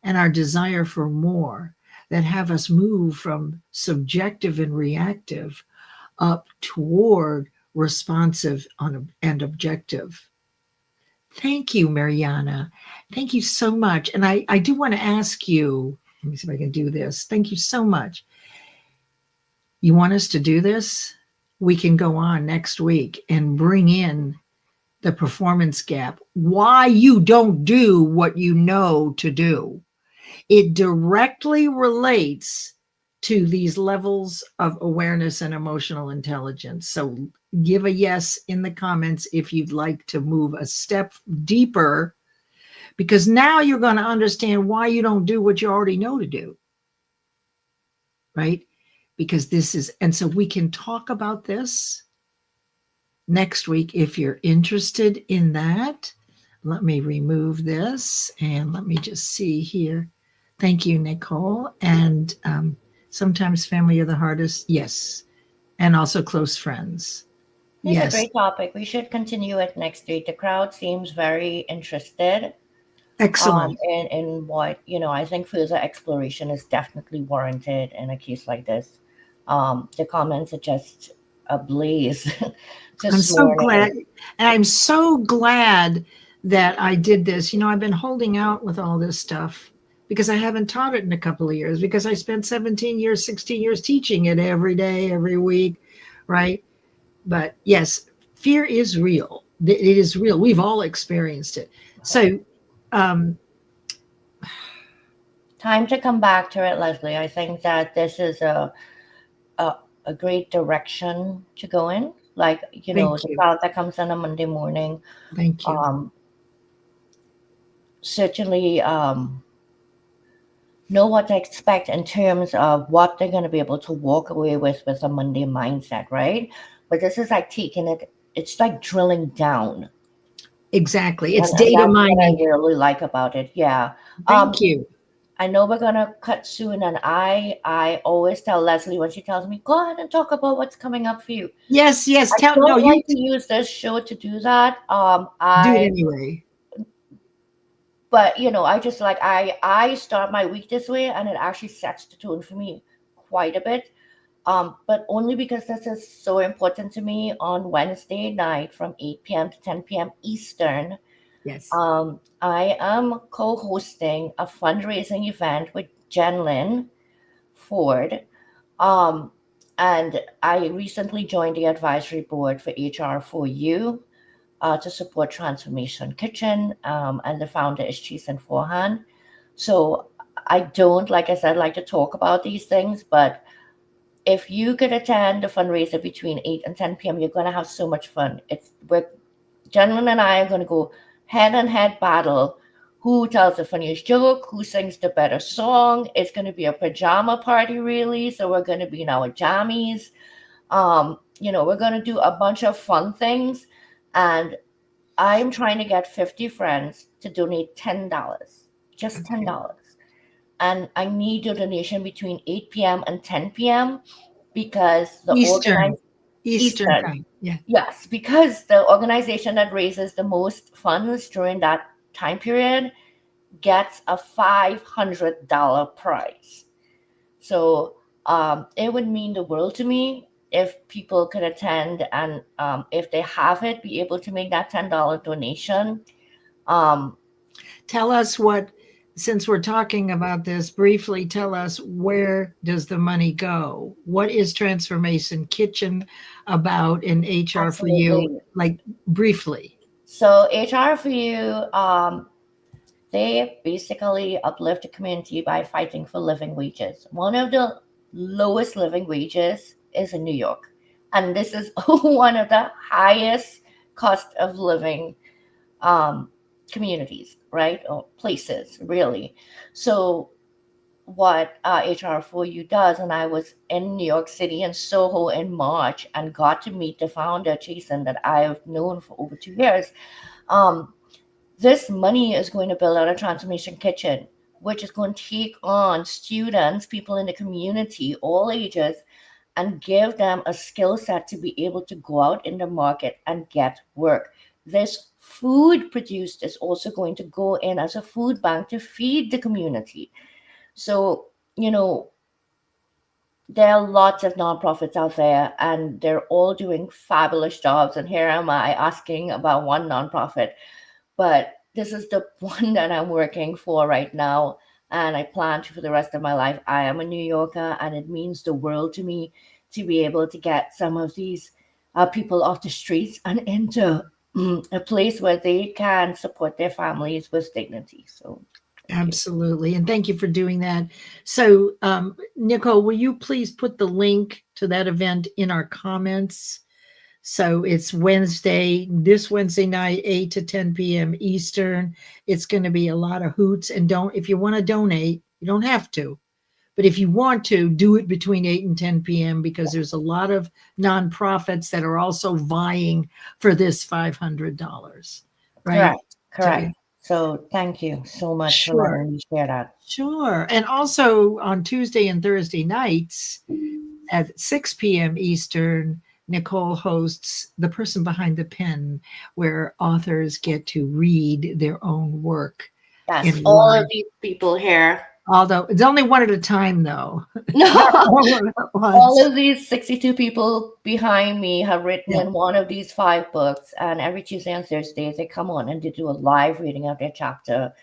and our desire for more that have us move from subjective and reactive up toward responsive and objective. Thank you, Mariana. Thank you so much. And I do want to ask you, let me see if I can do this. Thank you so much. You want us to do this? We can go on next week and bring in the performance gap, why you don't do what you know to do. It directly relates to these levels of awareness and emotional intelligence. So give a yes in the comments if you'd like to move a step deeper, because now you're going to understand why you don't do what you already know to do. Right? Because this is, and so we can talk about this next week if you're interested in that. Let me remove this and let me just see here. Thank you, Nicole. And sometimes family are the hardest. Yes. And also close friends. It's a Yes. great topic. We should continue it next week. The crowd seems very interested Excellent. in what, I think further exploration is definitely warranted in a case like this. The comments are just ablaze I'm this so morning. glad. And I'm so glad that I did this. I've been holding out with all this stuff because I haven't taught it in a couple of years, because I spent 17 years, 16 years teaching it every day, every week, right? But yes, fear is real. It is real. We've all experienced it. So, Time to come back to it, Leslie. I think that this is a, a great direction to go in. Like, thank the you. crowd that comes on a Monday morning, Thank you. certainly know what to expect in terms of what they're going to be able to walk away with a Monday mindset, right? But this is like taking it, it's like drilling down. Exactly. It's And data that's what I mining. really like about it. Yeah. Thank you. I know we're gonna cut soon, and I always tell Leslie when she tells me, "Go ahead and talk about what's coming up for you." Yes, yes. I No, don't you like to use this show to do that. do it anyway. But I just like I start my week this way, and it actually sets the tone for me quite a bit. But only because this is so important to me. On Wednesday night from 8 p.m. to 10 p.m. Eastern, Yes. I am co-hosting a fundraising event with Jen Lynn Ford. Um, and I recently joined the advisory board for HR4U to support Transformation Kitchen, and the founder is Cheese Forehand. So I don't, like I said, like to talk about these things, but if you could attend the fundraiser between 8 and 10 p.m., you're going to have so much fun. Gentlemen and I are going to go head and head battle. Who tells the funniest joke? Who sings the better song? It's going to be a pajama party, really. So we're going to be in our jammies. We're going to do a bunch of fun things. And I'm trying to get 50 friends to donate $10, just $10. And I need your donation between 8 p.m. and 10 p.m. because the Eastern Eastern. time. Yeah. Yes, because the organization that raises the most funds during that time period gets a $500 prize. So it would mean the world to me if people could attend, and if they have it, be able to make that $10 donation. Um, Tell us what, since we're talking about this briefly, tell us, where does the money go? What is Transformation Kitchen about in HR for you? Absolutely. Like, briefly. So HR for you, they basically uplift the community by fighting for living wages. One of the lowest living wages is in New York, and this is one of the highest cost of living um, communities, right? Or places, really. So what HR4U does, and I was in New York City and Soho in March and got to meet the founder, Jason, that I've known for over 2 years. Um, this money is going to build out a transformation kitchen, which is going to take on students, people in the community, all ages, and give them a skill set to be able to go out in the market and get work. This food produced is also going to go in as a food bank to feed the community. So, you know, there are lots of nonprofits out there and they're all doing fabulous jobs. And here am I asking about one nonprofit, but this is the one that I'm working for right now. And I plan to for the rest of my life. I am a New Yorker and it means the world to me to be able to get some of these people off the streets and into a place where they can support their families with dignity. So, thank you. Absolutely. And thank you for doing that. So, Nicole, will you please put the link to that event in our comments? So it's this Wednesday night, 8 to 10 p.m. Eastern. It's going to be a lot of hoots. And if you want to donate, you don't have to. But if you want to, do it between 8 and 10 p.m. because there's a lot of nonprofits that are also vying for this $500. Right? Correct. Correct. So thank you so much for Sure. letting me share that. Sure. And also on Tuesday and Thursday nights at 6 p.m. Eastern, Nicole hosts The Person Behind the Pen, where authors get to read their own work Yes, in all of live. these people here. Although it's only one at a time, though. No, Not all of them at all once. of these 62 people behind me have written Yeah. in one of these five books, and every Tuesday and Thursday they come on and they do a live reading of their chapter.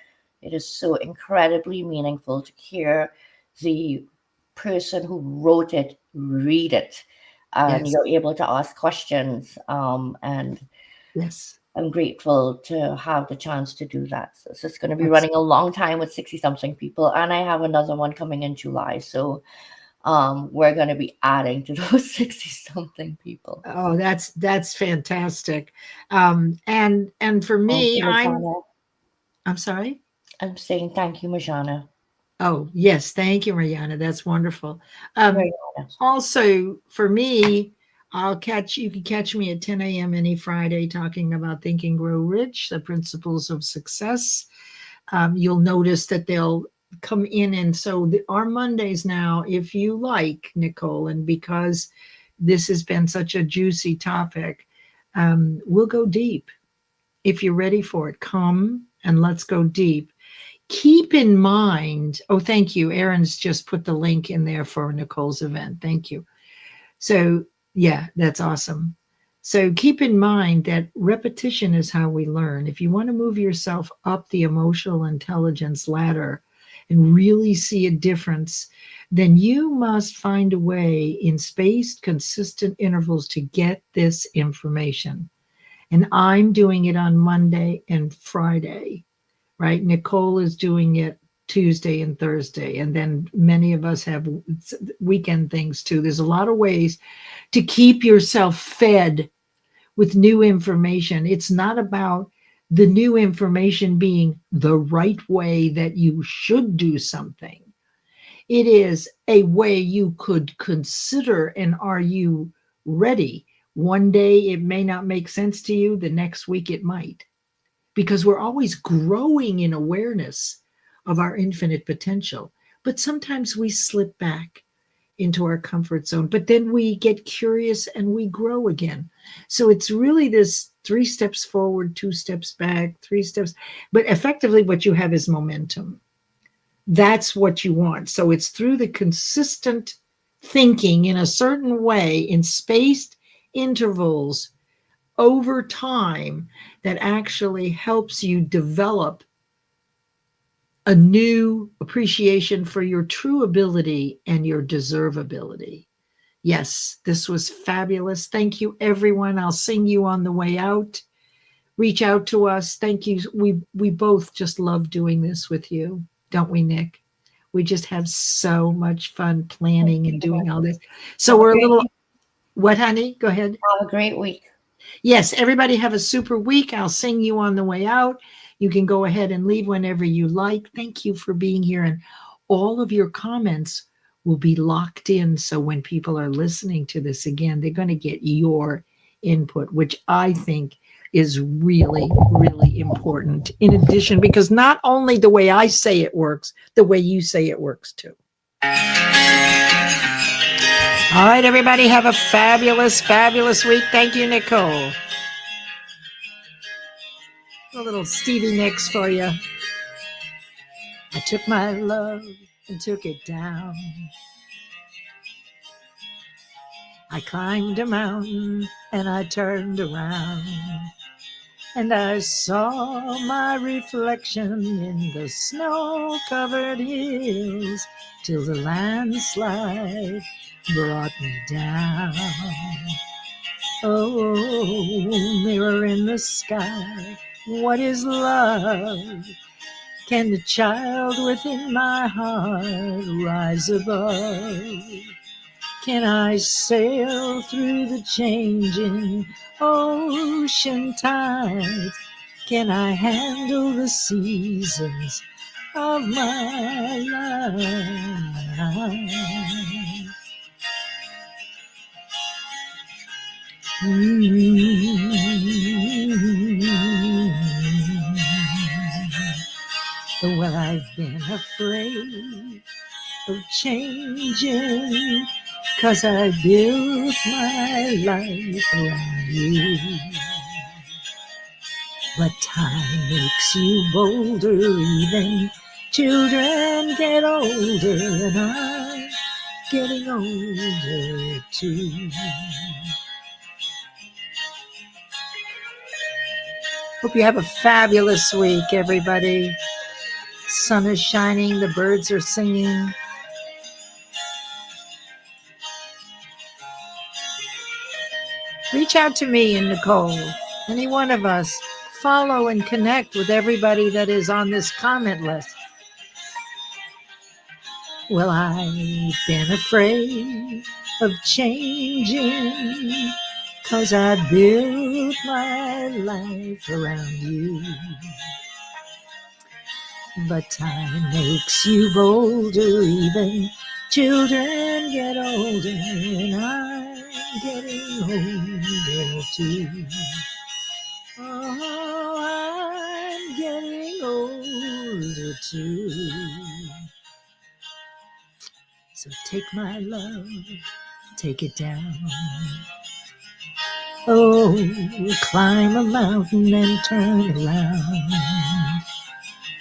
It is so incredibly meaningful to hear the person who wrote it read it, and Yes. you're able to ask questions. And Yes. I'm grateful to have the chance to do that. So it's going to be That's running a long time with 60 something people, and I have another one coming in July. So we're going to be adding to those 60 something people. oh, that's fantastic. And for Thank me, you, Majana. I'm sorry. I'm saying thank you, Majana. Oh, yes. Thank you, Mariana. That's wonderful. Very Um, honest. Also, for me, you can catch me at 10 a.m. any Friday talking about Think and Grow Rich, the principles of success. You'll notice that they'll come in. And so our Mondays now, if you like, Nicole, and because this has been such a juicy topic, we'll go deep. If you're ready for it, come and let's go deep. Keep in mind, oh, thank you. Aaron's just put the link in there for Nicole's event. Thank you. So, yeah, that's awesome. So, keep in mind that repetition is how we learn. If you want to move yourself up the emotional intelligence ladder and really see a difference, then you must find a way in spaced, consistent intervals to get this information. And I'm doing it on Monday and Friday, right? Nicole is doing it Tuesday and Thursday. And then many of us have weekend things too. There's a lot of ways to keep yourself fed with new information. It's not about the new information being the right way that you should do something. It is a way you could consider, and are you ready? One day it may not make sense to you, the next week it might, because we're always growing in awareness of our infinite potential. But sometimes we slip back into our comfort zone, but then we get curious and we grow again. So it's really this 3 steps forward, 2 steps back, 3 steps. But effectively, what you have is momentum. That's what you want. So it's through the consistent thinking in a certain way, in spaced intervals over time, that actually helps you develop a new appreciation for your true ability and your deservability. Yes, this was fabulous. Thank you, everyone. I'll sing you on the way out. Reach out to us. Thank you. We both just love doing this with you, don't we, Nick? We just have so much fun planning and doing all this. So we're a little, what, honey? Go ahead. Have a great week. Yes, everybody have a super week. I'll sing you on the way out. You can go ahead and leave whenever you like. Thank you for being here. And all of your comments will be locked in. So when people are listening to this again, they're going to get your input, which I think is really, really important. In addition, because not only the way I say it works, the way you say it works too. All right, everybody, have a fabulous, fabulous week. Thank you, Nicole. A little Stevie Nicks for you. I took my love and took it down. I climbed a mountain and I turned around, and I saw my reflection in the snow-covered hills till the landslide brought me down. Oh, mirror in the sky, what is love? Can the child within my heart rise above? Can I sail through the changing ocean tides? Can I handle the seasons of my life? Well, I've been afraid of changing, 'cause I built my life around you. But time makes you bolder, even children get older, and I'm getting older too. Hope you have a fabulous week, everybody. Sun is shining, the birds are singing. Reach out to me and Nicole, any one of us. Follow and connect with everybody that is on this comment list. Well, I've been afraid of changing, 'cause I built my life around you. But time makes you bolder, even children get older, and I'm getting older too. Oh, I'm getting older too. So take my love, take it down. Oh, climb a mountain and turn around.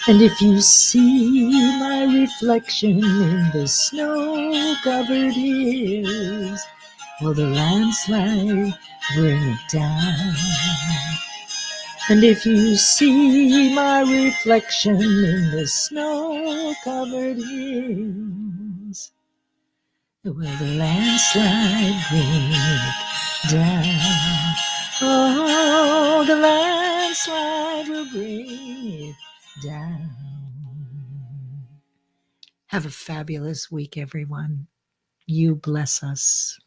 And if you see my reflection in the snow-covered hills, well, the landslide bring it down. And if you see my reflection in the snow-covered hills, well, the landslide bring it down. Oh, the landslide will bring it down. Have a fabulous week, everyone. You bless us.